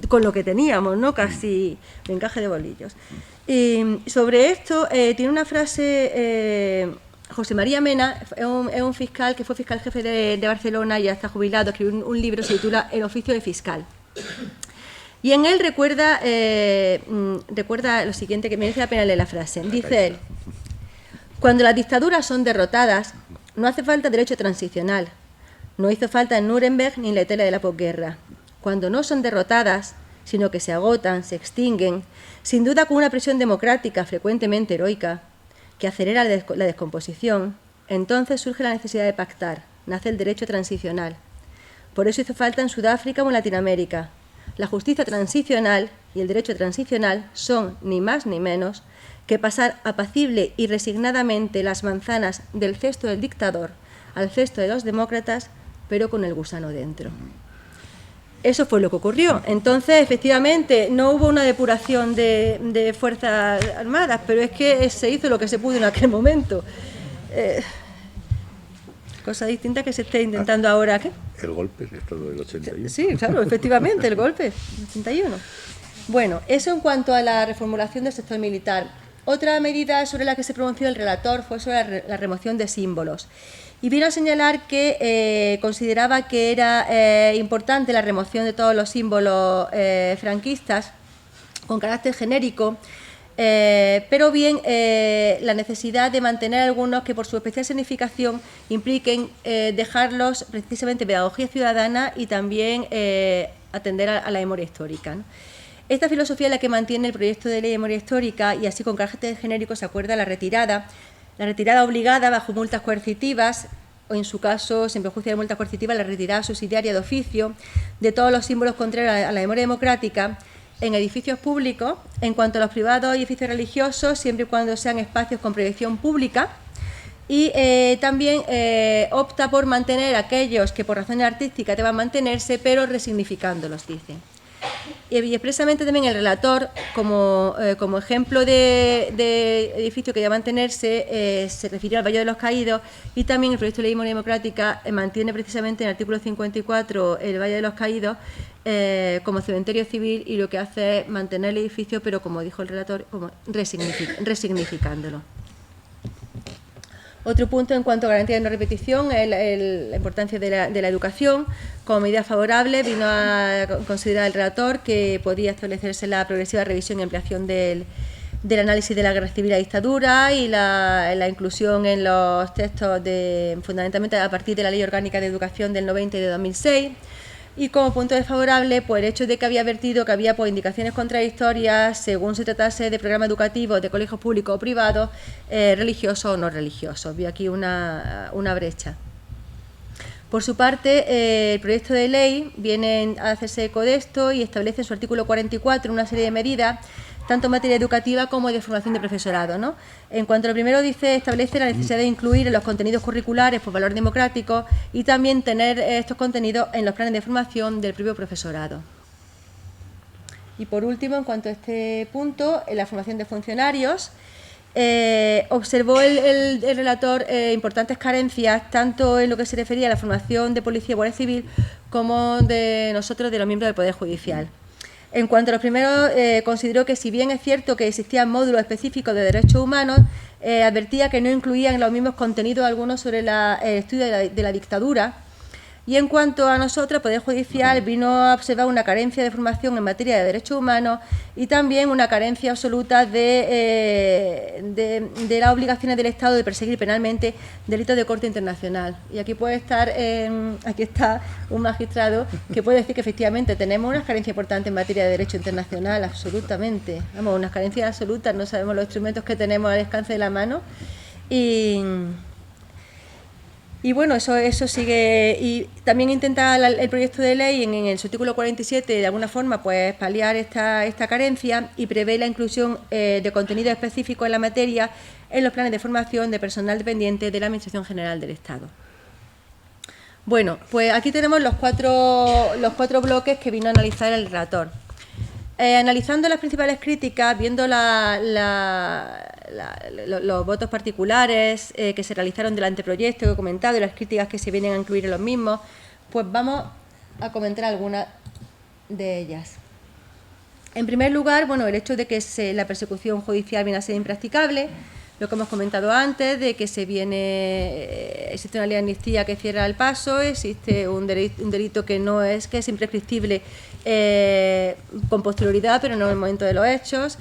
con lo que teníamos, ¿no? Casi de encaje de bolillos. Y sobre esto tiene una frase José María Mena, es un fiscal que fue fiscal jefe de Barcelona y ya está jubilado, escribió un libro, se titula El oficio de fiscal. Y en él recuerda lo siguiente, que merece la pena leer la frase. Dice él: cuando las dictaduras son derrotadas, no hace falta derecho transicional. No hizo falta en Nuremberg ni en la Italia de la posguerra. Cuando no son derrotadas, sino que se agotan, se extinguen, sin duda con una presión democrática frecuentemente heroica, que acelera la descomposición, entonces surge la necesidad de pactar, nace el derecho transicional. Por eso hizo falta en Sudáfrica o en Latinoamérica. La justicia transicional y el derecho transicional son, ni más ni menos, que pasar apacible y resignadamente las manzanas del cesto del dictador al cesto de los demócratas, pero con el gusano dentro. Eso fue lo que ocurrió. Entonces, efectivamente, no hubo una depuración de Fuerzas Armadas, pero es que se hizo lo que se pudo en aquel momento. Cosa distinta que se esté intentando ahora. ¿Qué? El golpe, esto del 81. Sí, claro, efectivamente, el golpe, 81. Bueno, eso en cuanto a la reformulación del sector militar. Otra medida sobre la que se pronunció el relator fue sobre la remoción de símbolos. Y vino a señalar que consideraba que era importante la remoción de todos los símbolos franquistas con carácter genérico, pero bien la necesidad de mantener algunos que por su especial significación impliquen dejarlos precisamente pedagogía ciudadana y también atender a la memoria histórica, ¿no? Esta filosofía es la que mantiene el proyecto de ley de memoria histórica y así con carácter genérico se acuerda la retirada obligada bajo multas coercitivas o en su caso, sin perjuicio de multas coercitivas, la retirada subsidiaria de oficio de todos los símbolos contrarios a la memoria democrática en edificios públicos, en cuanto a los privados y edificios religiosos, siempre y cuando sean espacios con proyección pública. Y también opta por mantener aquellos que por razones artísticas deban mantenerse, pero resignificándolos, dice. Y expresamente también el relator, como ejemplo de edificio que debe mantenerse, se refirió al Valle de los Caídos y también el proyecto de ley de memoria democrática mantiene precisamente en el artículo 54 el Valle de los Caídos como cementerio civil y lo que hace es mantener el edificio, pero como dijo el relator, como resignificándolo. Otro punto en cuanto a garantía de no repetición es la importancia de la educación. Como medida favorable vino a considerar el relator que podía establecerse la progresiva revisión y ampliación del análisis de la guerra civil y la dictadura y la inclusión en los textos fundamentalmente a partir de la Ley Orgánica de Educación del 90 y de 2006. Y como punto desfavorable, pues el hecho de que había advertido que había indicaciones contradictorias según se tratase de programas educativos de colegios públicos o privados, religiosos o no religiosos. Vio aquí una brecha. Por su parte, el proyecto de ley viene a hacerse eco de esto y establece en su artículo 44 una serie de medidas, tanto en materia educativa como de formación de profesorado, ¿no? En cuanto a lo primero, establece la necesidad de incluir en los contenidos curriculares por valor democrático y también tener estos contenidos en los planes de formación del propio profesorado. Y por último, en cuanto a este punto, en la formación de funcionarios, observó el relator importantes carencias tanto en lo que se refería a la formación de policía y guardia civil como de nosotros, de los miembros del Poder Judicial. En cuanto a los primeros, consideró que si bien es cierto que existían módulos específicos de derechos humanos, advertía que no incluían los mismos contenidos algunos sobre el estudio de la dictadura. Y en cuanto a nosotros, el Poder Judicial vino a observar una carencia de formación en materia de derechos humanos y también una carencia absoluta de las obligaciones del Estado de perseguir penalmente delitos de corte internacional. Y aquí puede estar, aquí está un magistrado que puede decir que efectivamente tenemos unas carencias importantes en materia de derecho internacional, absolutamente. Vamos, unas carencias absolutas, no sabemos los instrumentos que tenemos al alcance de la mano y bueno, eso sigue. Y también intenta el proyecto de ley en su artículo 47 de alguna forma pues paliar esta carencia y prevé la inclusión de contenidos específicos en la materia en los planes de formación de personal dependiente de la Administración General del Estado. Bueno, pues aquí tenemos los cuatro bloques que vino a analizar el relator. Analizando las principales críticas, viendo los votos particulares que se realizaron del anteproyecto que he comentado y las críticas que se vienen a incluir en los mismos, pues vamos a comentar algunas de ellas. En primer lugar, bueno, el hecho de que la persecución judicial viene a ser impracticable, lo que hemos comentado antes, de que existe una ley de amnistía que cierra el paso, existe un delito que es imprescriptible con posterioridad, pero no en el momento de los hechos,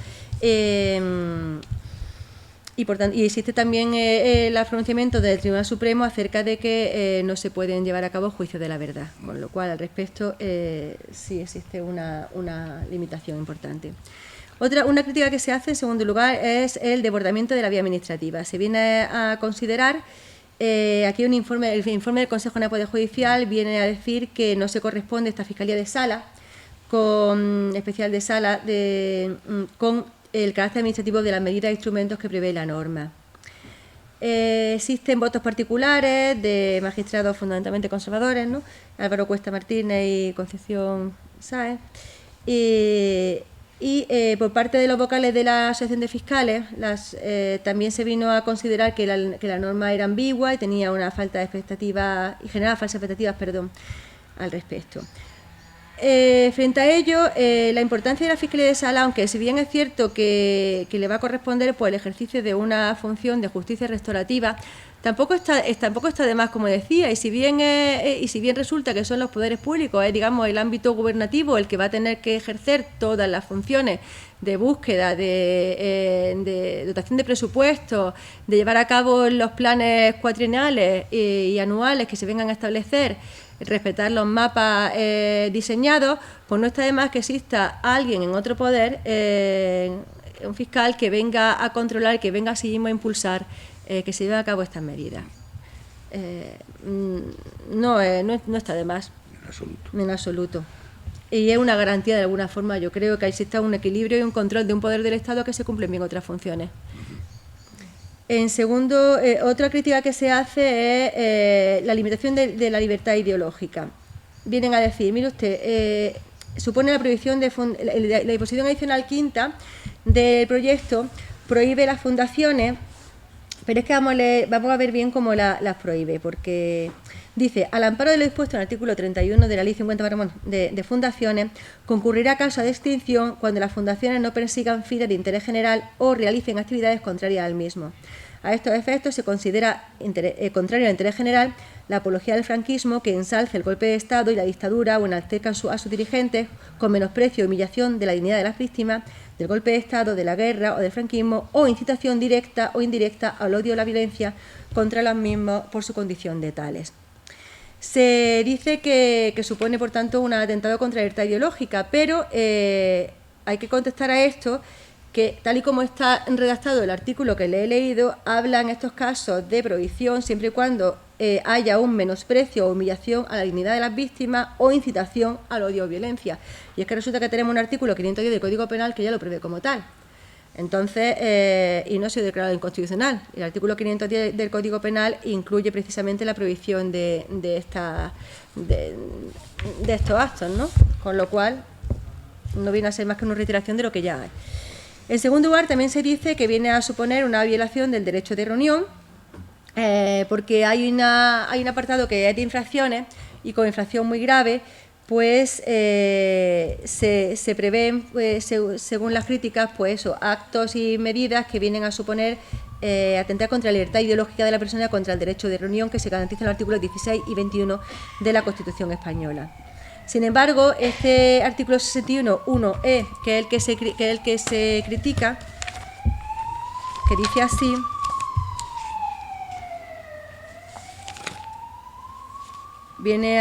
y existe también el pronunciamiento del Tribunal Supremo acerca de que no se pueden llevar a cabo juicios de la verdad, con lo cual al respecto sí existe una limitación importante. Una crítica que se hace, en segundo lugar, es el desbordamiento de la vía administrativa. Se viene a considerar, aquí el informe del Consejo Nacional de Poder Judicial viene a decir que no se corresponde esta Fiscalía de Sala especial de sala con el carácter administrativo de las medidas e instrumentos que prevé la norma. Existen votos particulares de magistrados fundamentalmente conservadores, ¿no? Álvaro Cuesta Martínez y Concepción Sáez. Por parte de los vocales de la Asociación de Fiscales, también se vino a considerar que la norma era ambigua y tenía una falta de expectativas, y generaba falsas expectativas, al respecto. Frente a ello, la importancia de la Fiscalía de Sala, aunque si bien es cierto que le va a corresponder el ejercicio de una función de justicia restaurativa, tampoco está de más, como decía, y si bien resulta que son los poderes públicos, digamos el ámbito gubernativo el que va a tener que ejercer todas las funciones de búsqueda, de dotación de presupuestos, de llevar a cabo los planes cuatrienales y anuales que se vengan a establecer, respetar los mapas diseñados, pues no está de más que exista alguien en otro poder, un fiscal que venga a controlar, que venga así mismo a impulsar que se lleven a cabo estas medidas. No está de más. En absoluto. Y es una garantía de alguna forma, yo creo, que exista un equilibrio y un control de un poder del Estado que se cumplen bien otras funciones. En segundo, otra crítica que se hace es la limitación de la libertad ideológica. Vienen a decir, mire usted, supone la prohibición la disposición adicional quinta del proyecto prohíbe las fundaciones, pero es que vamos a ver bien cómo las prohíbe, porque dice, al amparo de lo dispuesto en el artículo 31 de la Ley 50 de fundaciones, concurrirá caso de extinción cuando las fundaciones no persigan fines de interés general o realicen actividades contrarias al mismo. A estos efectos se considera contrario al interés general la apología del franquismo que ensalce el golpe de Estado y la dictadura o enaltezca a sus dirigentes con menosprecio y humillación de la dignidad de las víctimas del golpe de Estado, de la guerra o del franquismo o incitación directa o indirecta al odio o la violencia contra los mismos por su condición de tales. Se dice que supone, por tanto, un atentado contra la libertad ideológica, pero hay que contestar a esto que, tal y como está redactado el artículo que le he leído, habla en estos casos de prohibición siempre y cuando haya un menosprecio o humillación a la dignidad de las víctimas o incitación al odio o violencia. Y es que resulta que tenemos un artículo 510 del Código Penal que ya lo prevé como tal. Entonces, y no ha sido declarado inconstitucional. El artículo 510 del Código Penal incluye precisamente la prohibición de estos actos, ¿no? Con lo cual, no viene a ser más que una reiteración de lo que ya hay. En segundo lugar, también se dice que viene a suponer una violación del derecho de reunión, porque hay un apartado que es de infracciones y con infracción muy grave, pues se prevén, según las críticas, pues actos y medidas que vienen a suponer atentar contra la libertad ideológica de la persona, contra el derecho de reunión que se garantiza en los artículos 16 y 21 de la Constitución española. Sin embargo, este artículo 61.1e, que es el que se critica, que dice así: viene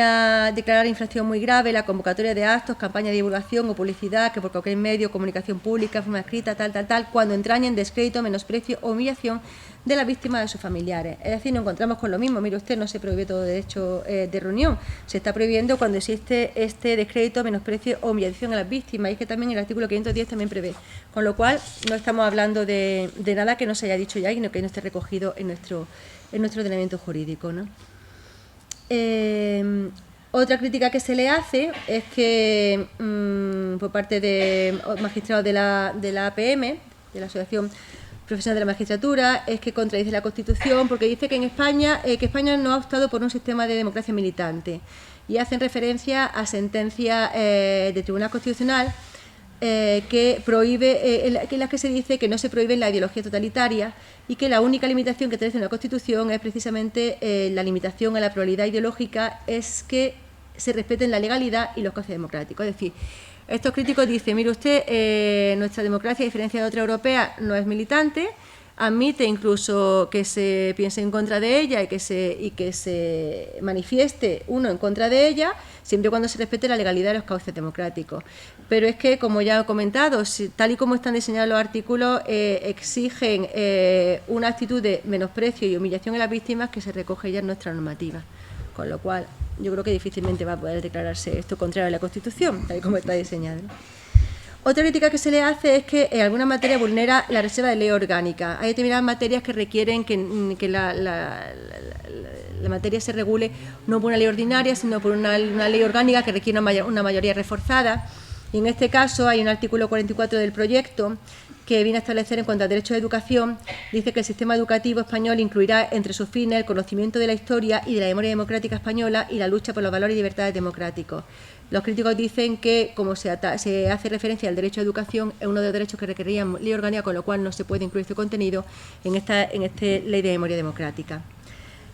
a declarar infracción muy grave la convocatoria de actos, campaña de divulgación o publicidad que por cualquier medio, comunicación pública, forma escrita, tal, cuando entrañen descrédito, menosprecio o humillación de la víctima de sus familiares. Es decir, nos encontramos con lo mismo. Mire usted, no se prohíbe todo derecho de reunión. Se está prohibiendo cuando existe este descrédito, menosprecio o humillación a las víctimas. Y es que también el artículo 510 también prevé. Con lo cual, no estamos hablando de nada que no se haya dicho ya y que no esté recogido en nuestro ordenamiento jurídico, ¿no? Otra crítica que se le hace es que por parte de magistrados de la APM, de la Asociación Profesional de la Magistratura, es que contradice la Constitución porque dice que España no ha optado por un sistema de democracia militante y hacen referencia a sentencias del Tribunal Constitucional que prohíbe, en las que se dice que no se prohíbe la ideología totalitaria y que la única limitación que establece en la Constitución es precisamente la limitación a la pluralidad ideológica, es que se respeten la legalidad y los cauces democráticos. Es decir, estos críticos dicen, mire usted, nuestra democracia, a diferencia de otra europea, no es militante, admite incluso que se piense en contra de ella y que se manifieste uno en contra de ella, siempre y cuando se respete la legalidad de los cauces democráticos. Pero es que, como ya he comentado, tal y como están diseñados los artículos, exigen una actitud de menosprecio y humillación a las víctimas que se recoge ya en nuestra normativa. Con lo cual, yo creo que difícilmente va a poder declararse esto contrario a la Constitución, tal y como está diseñado, ¿no? Otra crítica que se le hace es que en alguna materia vulnera la reserva de ley orgánica. Hay determinadas materias que requieren que la materia se regule no por una ley ordinaria, sino por una ley orgánica que requiere una mayoría reforzada. Y en este caso hay un artículo 44 del proyecto que viene a establecer en cuanto al derecho de educación, dice que el sistema educativo español incluirá entre sus fines el conocimiento de la historia y de la memoria democrática española y la lucha por los valores y libertades democráticos. Los críticos dicen que, como se hace referencia al derecho a educación, es uno de los derechos que requeriría ley orgánica, con lo cual no se puede incluir este contenido en esta ley de memoria democrática.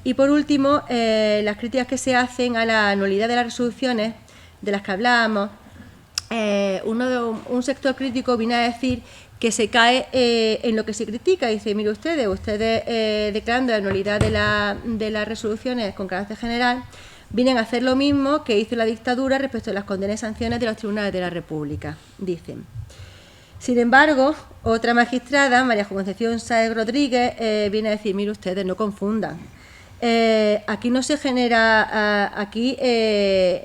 Y por último, las críticas que se hacen a la nulidad de las resoluciones de las que hablábamos. Un sector crítico viene a decir que se cae en lo que se critica. Dice, mire ustedes declarando la nulidad de las resoluciones con carácter general, vienen a hacer lo mismo que hizo la dictadura respecto a las condenas y sanciones de los tribunales de la República, dicen. Sin embargo, otra magistrada, María Concepción Sáez Rodríguez, viene a decir, mire ustedes, no confundan. Aquí no se genera,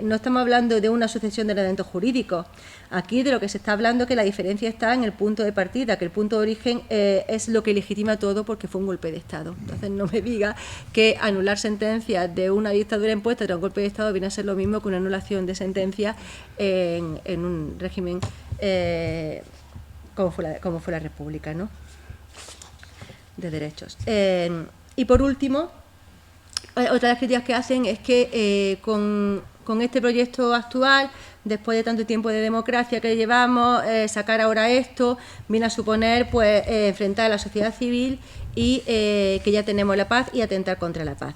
no estamos hablando de una sucesión de elementos jurídicos. Aquí de lo que se está hablando es que la diferencia está en el punto de partida, que el punto de origen es lo que legitima todo porque fue un golpe de Estado. Entonces no me diga que anular sentencias de una dictadura impuesta tras un golpe de Estado viene a ser lo mismo que una anulación de sentencias en un régimen como fue la República, ¿no? De derechos. Y por último, otra de las críticas que hacen es que con este proyecto actual, después de tanto tiempo de democracia que llevamos, sacar ahora esto viene a suponer pues enfrentar a la sociedad civil y que ya tenemos la paz y atentar contra la paz.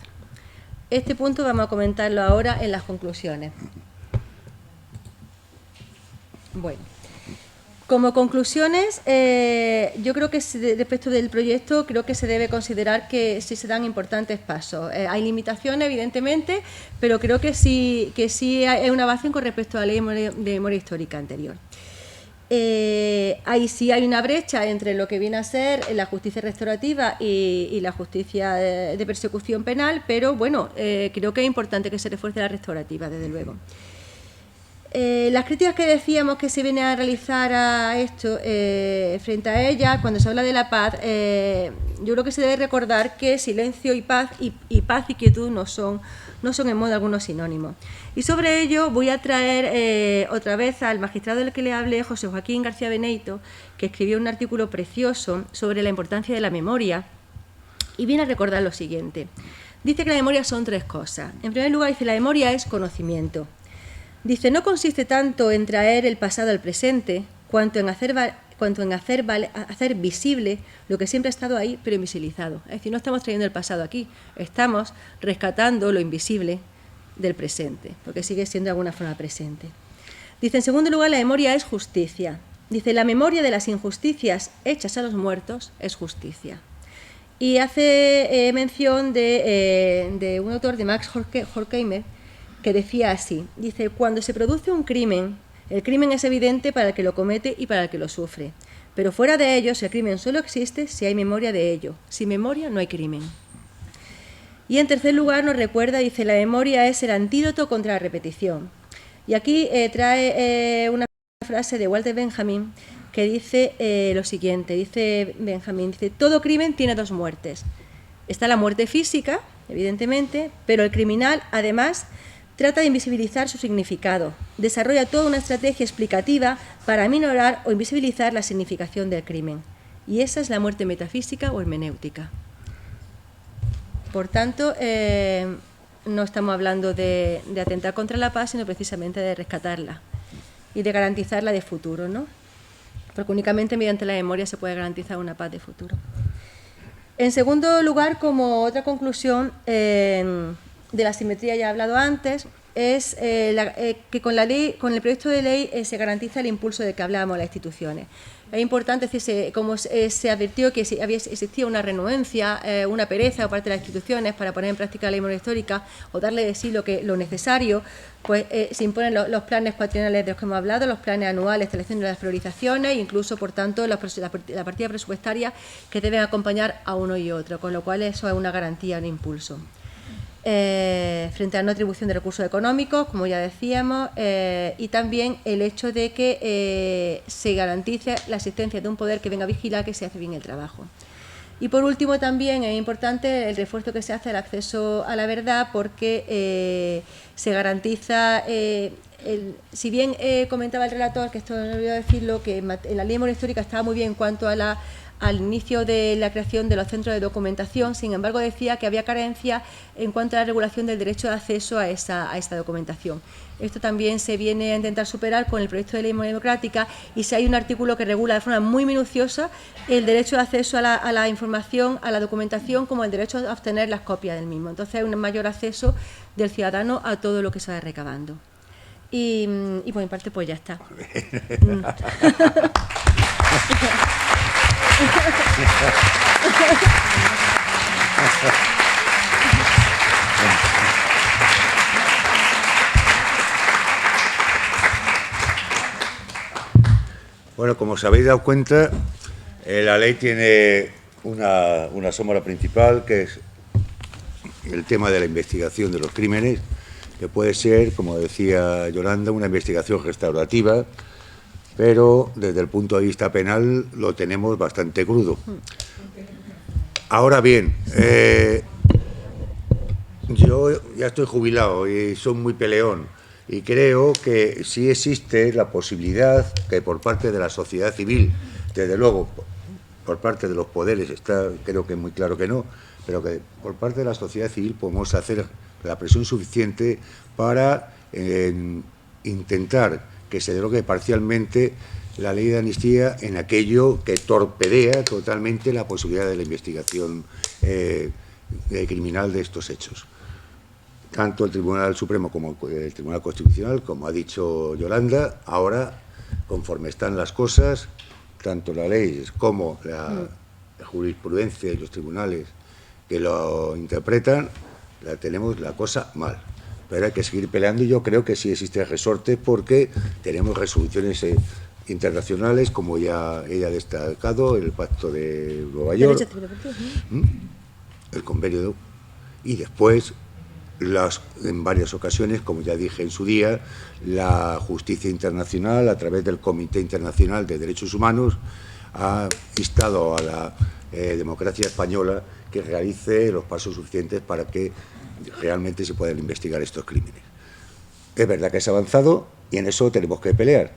Este punto vamos a comentarlo ahora en las conclusiones. Bueno. Como conclusiones, yo creo que respecto del proyecto, creo que se debe considerar que sí se dan importantes pasos. Hay limitaciones, evidentemente, pero creo que sí hay una base con respecto a la ley de memoria histórica anterior. Ahí sí hay una brecha entre lo que viene a ser la justicia restaurativa y la justicia de persecución penal, pero bueno, creo que es importante que se refuerce la restaurativa, desde luego. Las críticas que decíamos que se viene a realizar a esto, frente a ellas, cuando se habla de la paz, yo creo que se debe recordar que silencio y paz y quietud no son en modo alguno sinónimos. Y sobre ello voy a traer otra vez al magistrado del que le hablé, José Joaquín García Beneito, que escribió un artículo precioso sobre la importancia de la memoria y viene a recordar lo siguiente. Dice que la memoria son tres cosas. En primer lugar, dice la memoria es conocimiento. Dice, no consiste tanto en traer el pasado al presente, cuanto en hacer visible lo que siempre ha estado ahí, pero invisibilizado. Es decir, no estamos trayendo el pasado aquí, estamos rescatando lo invisible del presente, porque sigue siendo de alguna forma presente. Dice, en segundo lugar, la memoria es justicia. Dice, la memoria de las injusticias hechas a los muertos es justicia. Y hace mención de un autor, de Max Horkheimer, que decía así, dice, cuando se produce un crimen, el crimen es evidente para el que lo comete y para el que lo sufre, pero fuera de ellos el crimen solo existe si hay memoria de ello, sin memoria no hay crimen. Y en tercer lugar nos recuerda, dice, la memoria es el antídoto contra la repetición. Y aquí trae una frase de Walter Benjamin que dice lo siguiente, dice Benjamin, dice, todo crimen tiene dos muertes. Está la muerte física, evidentemente, pero el criminal, además, trata de invisibilizar su significado, desarrolla toda una estrategia explicativa para minorar o invisibilizar la significación del crimen. Y esa es la muerte metafísica o hermenéutica. Por tanto, no estamos hablando de atentar contra la paz, sino precisamente de rescatarla y de garantizarla de futuro, ¿no? Porque únicamente mediante la memoria se puede garantizar una paz de futuro. En segundo lugar, como otra conclusión, de la simetría ya he hablado antes, es que con el proyecto de ley se garantiza el impulso de que hablábamos las instituciones. Es importante, como se advirtió que existía una renuencia, una pereza por parte de las instituciones para poner en práctica la ley de memoria histórica o darle de sí lo necesario, pues se imponen los planes cuatrienales de los que hemos hablado, los planes anuales, estableciendo las priorizaciones e incluso, por tanto, la partida presupuestaria que deben acompañar a uno y otro, con lo cual eso es una garantía, un impulso. frente a la no atribución de recursos económicos, como ya decíamos, y también el hecho de que se garantice la existencia de un poder que venga a vigilar que se hace bien el trabajo. Y por último también es importante el refuerzo que se hace al acceso a la verdad, porque se garantiza, si bien comentaba el relator, que esto no olvidé decirlo, que en la ley de memoria histórica estaba muy bien en cuanto a al inicio de la creación de los centros de documentación, sin embargo decía que había carencias en cuanto a la regulación del derecho de acceso a esta documentación. Esto también se viene a intentar superar con el proyecto de ley democrática, y si hay un artículo que regula de forma muy minuciosa el derecho de acceso a la información, a la documentación, como el derecho a obtener las copias del mismo. Entonces hay un mayor acceso del ciudadano a todo lo que se va recabando. Y por mi parte pues ya está. Bueno, como os habéis dado cuenta, la ley tiene una sombra principal, que es el tema de la investigación de los crímenes, que puede ser, como decía Yolanda, una investigación restaurativa, pero desde el punto de vista penal lo tenemos bastante crudo. Ahora bien, yo ya estoy jubilado y soy muy peleón, y creo que sí existe la posibilidad que por parte de la sociedad civil, desde luego por parte de los poderes, creo que es muy claro que no, pero que por parte de la sociedad civil podemos hacer la presión suficiente para intentar que se derogue parcialmente la ley de amnistía en aquello que torpedea totalmente la posibilidad de la investigación criminal de estos hechos. Tanto el Tribunal Supremo como el Tribunal Constitucional, como ha dicho Yolanda, ahora, conforme están las cosas, tanto la ley como la jurisprudencia y los tribunales que lo interpretan, tenemos la cosa mal. Pero hay que seguir peleando, y yo creo que sí existe resorte, porque tenemos resoluciones internacionales, como ya ella ha destacado, el Pacto de Nueva York, el convenio y después en varias ocasiones, como ya dije en su día, la justicia internacional, a través del Comité Internacional de Derechos Humanos, ha instado a la democracia española que realice los pasos suficientes para que realmente se puedan investigar estos crímenes. Es verdad que se ha avanzado y en eso tenemos que pelear.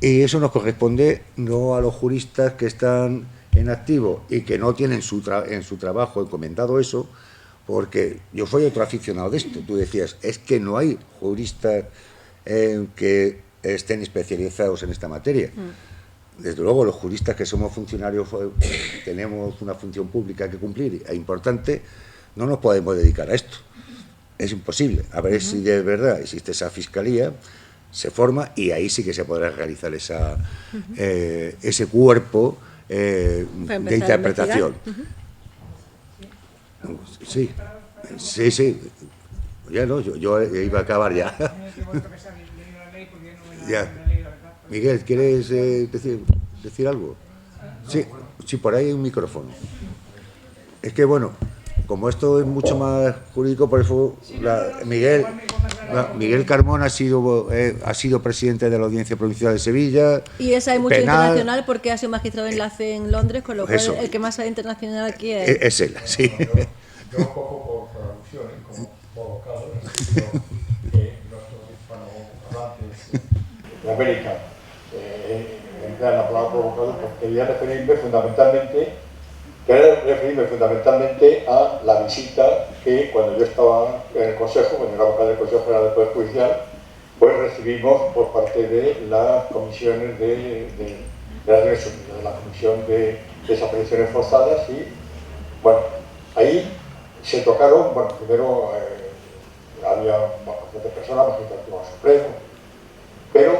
Y eso nos corresponde no a los juristas que están en activo y que no tienen en su trabajo encomendado eso, porque yo soy otro aficionado de esto. Tú decías, es que no hay juristas que estén especializados en esta materia. Desde luego, los juristas que somos funcionarios, tenemos una función pública que cumplir, es importante, no nos podemos dedicar a esto. Es imposible. A ver si de verdad existe esa fiscalía, se forma, y ahí sí que se podrá realizar ese cuerpo de interpretación. Sí. Ya no, yo iba a acabar ya. Ya. Miguel, ¿quieres decir algo? Sí, por ahí hay un micrófono. Es que, bueno, como esto es mucho más jurídico, por eso Miguel Carmona ha sido presidente de la Audiencia Provincial de Sevilla. Y esa hay mucho internacional, porque ha sido magistrado de enlace en Londres, con lo cual el que más sabe internacional aquí es él, sí. Yo un poco por alusiones, como abogado, que nuestros hispanohablantes de América emplean la palabra provocado, porque quería referirme fundamentalmente a la visita que, cuando yo estaba en el Consejo, cuando era vocal del Consejo General del Poder Judicial, pues recibimos por parte de las comisiones de las Naciones Unidas, de la Comisión de Desapariciones Forzadas, y bueno, ahí se tocaron, bueno, primero había bastantes personas, magistrado del Tribunal Supremo, pero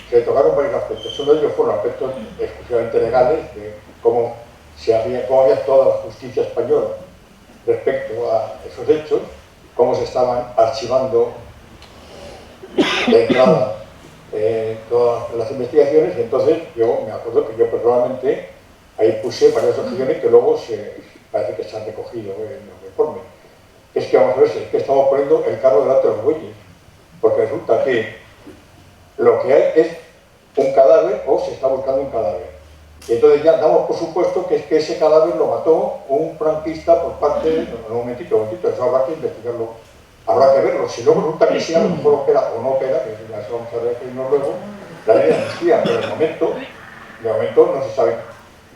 se tocaron varios aspectos. Uno de ellos fueron aspectos exclusivamente legales, de cómo había actuado la justicia española respecto a esos hechos, cómo se estaban archivando de entrada todas las investigaciones, y entonces yo me acuerdo que yo personalmente ahí puse varias objeciones que luego parece que se han recogido en los informes. es que vamos a ver, es que estamos poniendo el carro delante de los bueyes, porque resulta que lo que hay es un cadáver o se está buscando un cadáver. Y entonces ya damos por supuesto que es que ese cadáver lo mató un franquista por parte de... Un momentito, eso habrá que investigarlo, habrá que verlo. Si luego resulta que sí, a lo mejor opera o no opera, que ya eso vamos a referirnos luego, la ley de amnistía, pero de momento no se sabe,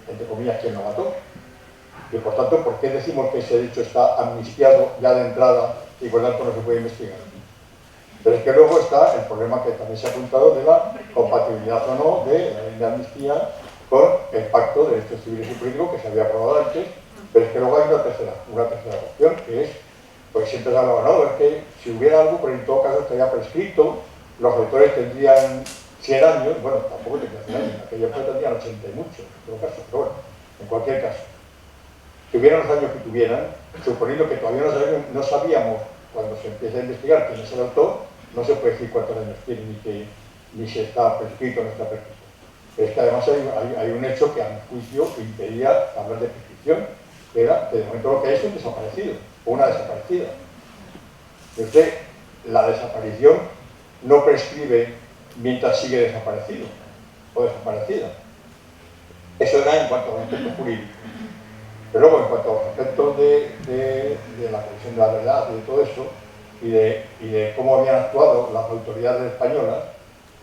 entre comillas, quién lo mató. Y por tanto, ¿por qué decimos que ese hecho está amnistiado ya de entrada y por tanto no se puede investigar? Pero es que luego está el problema que también se ha apuntado de la compatibilidad o no de la ley de amnistía con el pacto de derechos civiles y políticos que se había aprobado antes, pero es que luego hay una tercera opción, que es, pues siempre se ha hablado, no, es que si hubiera algo, pero en todo caso estaría prescrito, los autores tendrían 100 años, bueno, tampoco tendrían 100 años, en aquella época tendrían 80 y mucho, en todo caso, pero bueno, en cualquier caso. Tuvieran los años que tuvieran, suponiendo que todavía no sabíamos, cuando se empieza a investigar quién es el autor, no se puede decir cuántos años tiene, ni si está prescrito o no está prescrito. Pero es que además hay un hecho que a mi juicio impedía hablar de prescripción, que era que de momento lo que hay es un desaparecido, o una desaparecida. Entonces, la desaparición no prescribe mientras sigue desaparecido, o desaparecida. Eso era en cuanto a aspectos jurídicos. Pero luego, en cuanto a los aspectos de la comisión de la verdad y de todo eso, y de cómo habían actuado las autoridades españolas,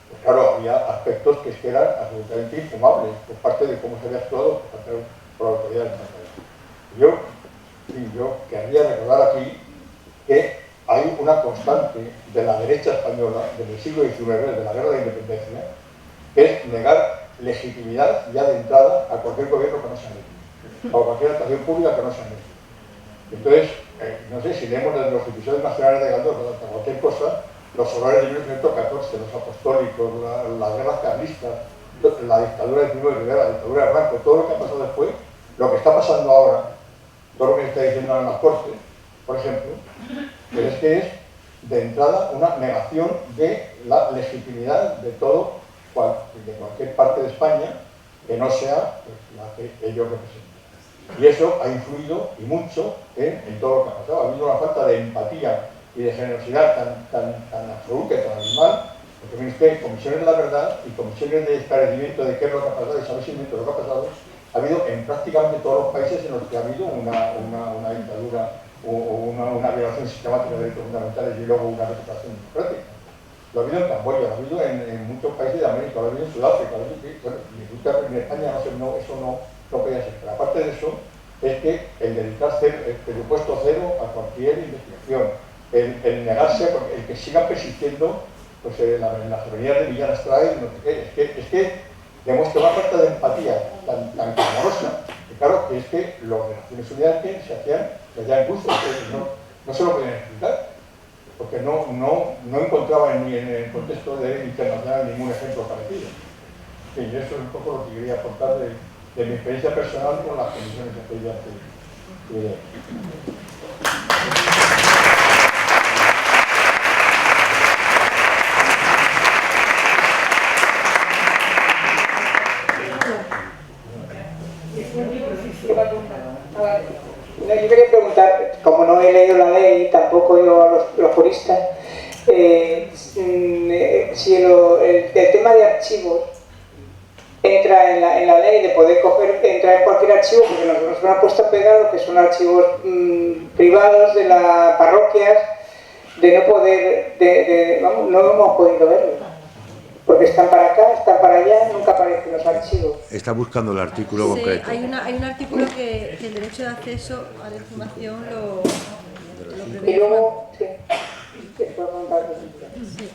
pues claro, había aspectos que eran absolutamente infumables por parte de cómo se había actuado por las autoridades españolas. Yo querría recordar aquí que hay una constante de la derecha española desde el siglo XIX, de la Guerra de la Independencia, que es negar legitimidad ya de entrada a cualquier gobierno que no se mete, o a cualquier actuación pública que no se mete. Entonces, no sé, si leemos desde los episodios nacionales de Galdós o cualquier cosa, los horrores de 1914, los apostólicos, las guerras carlistas, la dictadura de Primo de Rivera, la dictadura de Franco, todo lo que ha pasado después, lo que está pasando ahora, todo lo que se está diciendo ahora en las Cortes, por ejemplo, pero es que es de entrada una negación de la legitimidad de todo, de cualquier parte de España que no sea pues, la que ellos representan. Y eso ha influido y mucho en todo lo que ha pasado. Ha habido una falta de empatía y de generosidad tan absoluta y tan animal, porque miren ustedes, comisiones de la verdad y comisiones de esclarecimiento de qué es lo que ha pasado y establecimiento de lo que ha pasado, ha habido en prácticamente todos los países en los que ha habido una dictadura o una violación sistemática de derechos fundamentales y luego una recuperación democrática. Lo ha habido en Camboya, lo ha habido en muchos países de América, lo ha habido en Sudáfrica, bueno, en España eso no podía ser. Pero aparte de eso, es que el dedicar el presupuesto cero a cualquier investigación, el negarse, el que siga persistiendo pues, las avenidas de Villana Astray, no sé qué, es que demuestra una falta de empatía tan clamorosa, que claro, que es que las Naciones Unidas que se hacían incluso, no se lo podían explicar, porque no encontraban ni en el contexto internacional ningún ejemplo parecido. Y eso es un poco lo que quería aportar de mi experiencia personal con las comisiones de aquella que yo quería preguntar, como no he leído la ley, tampoco yo a los juristas, si el tema de archivos entra en la ley de poder entrar en cualquier archivo, porque nosotros nos hemos puesto a pegar lo que son archivos privados de las parroquias, de no poder, vamos, no hemos podido verlo. Porque están para acá, están para allá, nunca aparecen los archivos. Está buscando el artículo concreto. Hay un artículo que el derecho de acceso a la información lo prevé. Y luego, sí, puedo contar. Sí.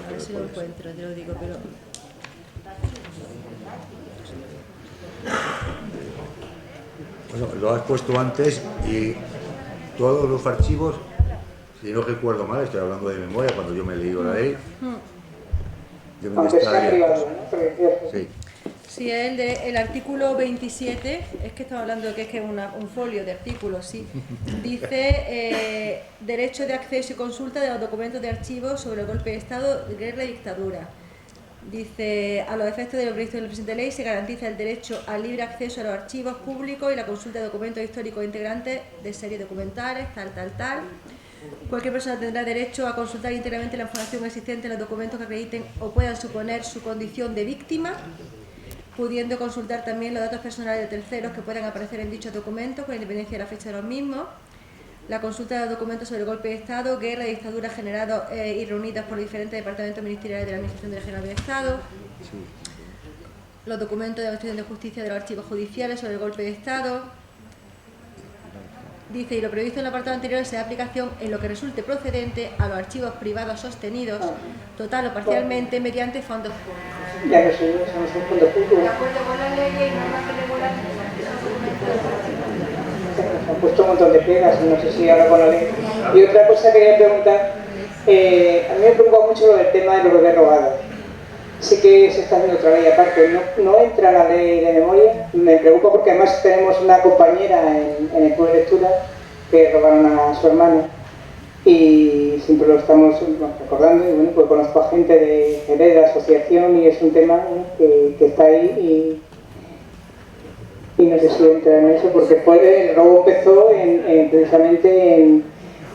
A ver si lo encuentro, te lo digo, pero... Bueno, lo has puesto antes y todos los archivos, si no recuerdo mal, estoy hablando de memoria, cuando yo me he leído la ley, deben de estar abiertos. Sí. Sí, el artículo 27, es que estamos hablando de que es un folio de artículos, sí. Dice derecho de acceso y consulta de los documentos de archivos sobre el golpe de Estado, guerra y dictadura. Dice, a los efectos de lo previsto en el presente ley se garantiza el derecho al libre acceso a los archivos públicos y la consulta de documentos históricos integrantes de series documentales, tal. Cualquier persona tendrá derecho a consultar íntegramente la información existente en los documentos que acrediten o puedan suponer su condición de víctima, pudiendo consultar también los datos personales de terceros que puedan aparecer en dichos documentos con independencia de la fecha de los mismos. La consulta de los documentos sobre el golpe de Estado, guerra y dictadura generados y reunidos por diferentes departamentos ministeriales de la Administración General del Estado. Los documentos de Administración de Justicia de los archivos judiciales sobre el golpe de Estado. Dice, y lo previsto en el apartado anterior se da aplicación en lo que resulte procedente a los archivos privados sostenidos, total o parcialmente, mediante fondos públicos. Ya no sé, somos un fondo público. De acuerdo con la ley y normas que regulan los documentos de los archivos. Se han puesto un montón de pegas, no sé si ahora con la ley. Y otra cosa que quería preguntar, a mí me preocupa mucho lo del tema de los bebés robados. Sé que se está haciendo otra ley aparte, no entra la ley de memoria, me preocupa porque además tenemos una compañera en el club de lectura que robaron a su hermano y siempre lo estamos recordando y bueno, pues conozco a gente de Jerez, de la asociación y es un tema, ¿no?, que está ahí y no sé si entra en eso porque el robo empezó precisamente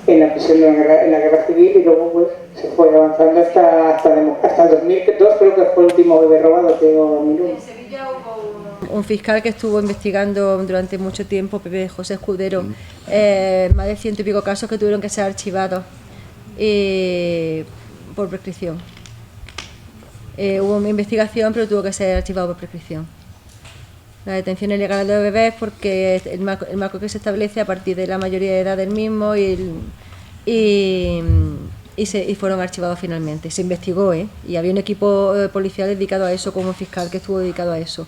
en la prisión en la guerra civil y luego pues se fue avanzando hasta el 2002, creo que fue el último bebé robado, que hubo en 2001. En Sevilla hubo un fiscal que estuvo investigando durante mucho tiempo, Pepe José Escudero, más de 100 y pico casos que tuvieron que ser archivados por prescripción. Hubo una investigación, pero tuvo que ser archivado por prescripción. La detención ilegal de bebés porque el marco que se establece a partir de la mayoría de edad del mismo y fueron archivados finalmente. Se investigó, y había un equipo policial dedicado a eso, como un fiscal que estuvo dedicado a eso.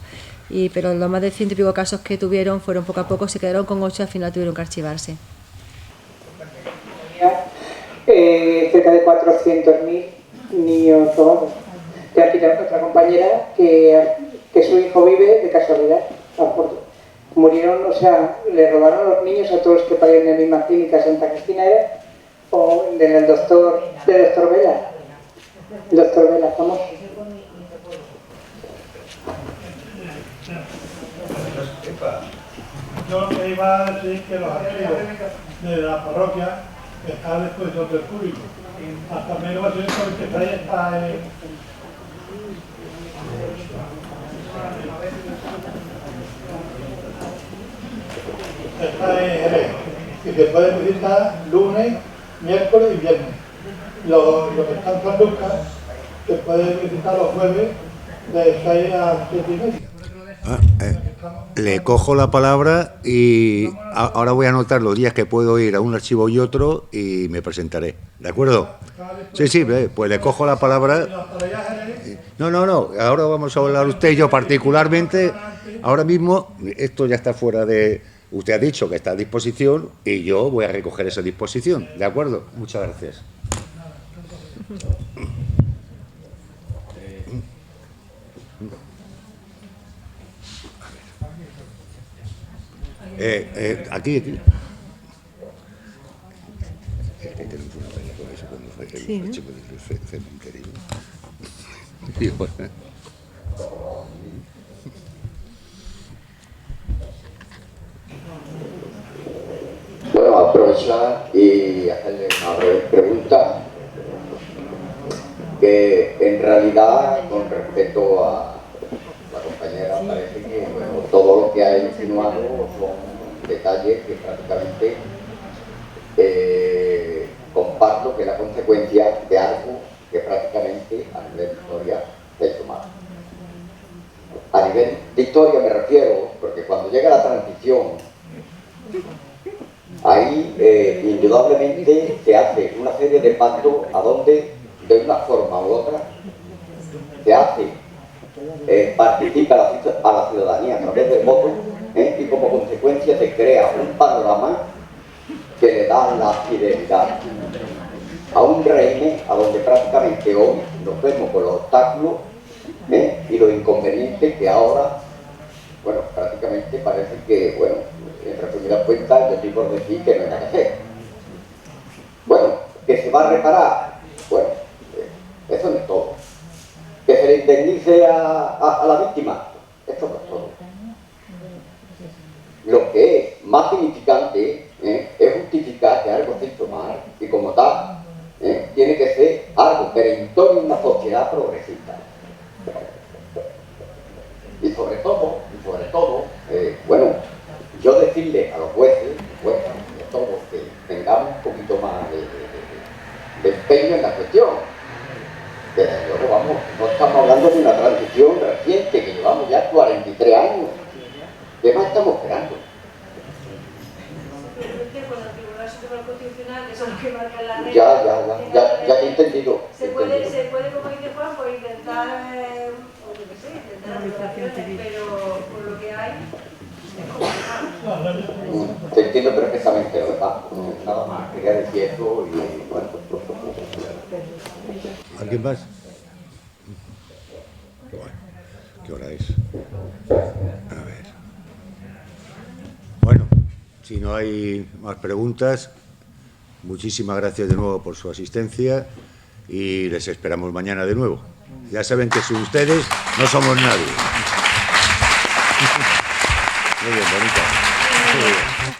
Pero los más de 100 y pico casos que tuvieron fueron poco a poco, se quedaron con 8 y al final tuvieron que archivarse. Cerca de 400.000 niños robados. Que aquí tenemos otra compañera que su hijo vive de casualidad. Murieron, o sea, le robaron los niños a todos los que parían en la misma clínica Santa Cristina era, o del doctor Vela. El doctor Vela, famoso. Yo lo que iba a decir que los archivos de la parroquia están a disposición del público. Hasta 1946 está en Jerez y se puede visitar lunes, miércoles y viernes. Los que están en San Lucas se puede visitar los jueves de 6 a 7:30. Le cojo la palabra y ahora voy a anotar los días que puedo ir a un archivo y otro y me presentaré. ¿De acuerdo? Sí, pues le cojo la palabra. No, ahora vamos a hablar usted y yo particularmente. Ahora mismo esto ya está fuera de... Usted ha dicho que está a disposición y yo voy a recoger esa disposición. ¿De acuerdo? Muchas gracias. Aquí. Tenemos una pena con eso cuando fue el archivo del cementerio. Bueno, aprovechar y hacerle una breve pregunta que en realidad con respecto a la compañera parece que bueno, todo lo que ha insinuado son detalles que prácticamente comparto que es la consecuencia de algo que prácticamente a nivel de historia se ha hecho mal. A nivel de historia me refiero, porque cuando llega la transición, ahí indudablemente se hace una serie de pactos a donde de una forma u otra se hace, participa a la ciudadanía a través del voto, y como consecuencia se crea un panorama que le da la fidelidad a un régimen a donde prácticamente hoy nos vemos con los obstáculos y los inconvenientes que ahora, bueno, prácticamente parece que, bueno, en resumidas cuentas, yo estoy por decir que no hay nada que hacer. Bueno, que se va a reparar, bueno, eso no es todo. Que se le lo que es más significante es justificar que algo se hizo mal y como tal tiene que ser algo perentorio en una sociedad progresista. Y sobre todo, bueno, yo decirle a los jueces, y a todos, que tengamos un poquito más de empeño en la cuestión. Que luego, vamos, no estamos hablando de una transición reciente, que llevamos ya 43 años. ¿Qué más estamos esperando? Cuando el Tribunal Supremo Constitucional, que son los que marcan la ley, Ya te he entendido. se puede, como dice Juan, pues intentar, o yo qué sé, intentar arbitraciones, pero por lo que hay, es complicado. Te entiendo perfectamente, ¿verdad? Nada más, quería decir esto y bueno. ¿Alguien más? Bueno, ¿qué hora es? A ver. Bueno, si no hay más preguntas, muchísimas gracias de nuevo por su asistencia y les esperamos mañana de nuevo. Ya saben que sin ustedes no somos nadie. Muy bien, bonita. Muy bien.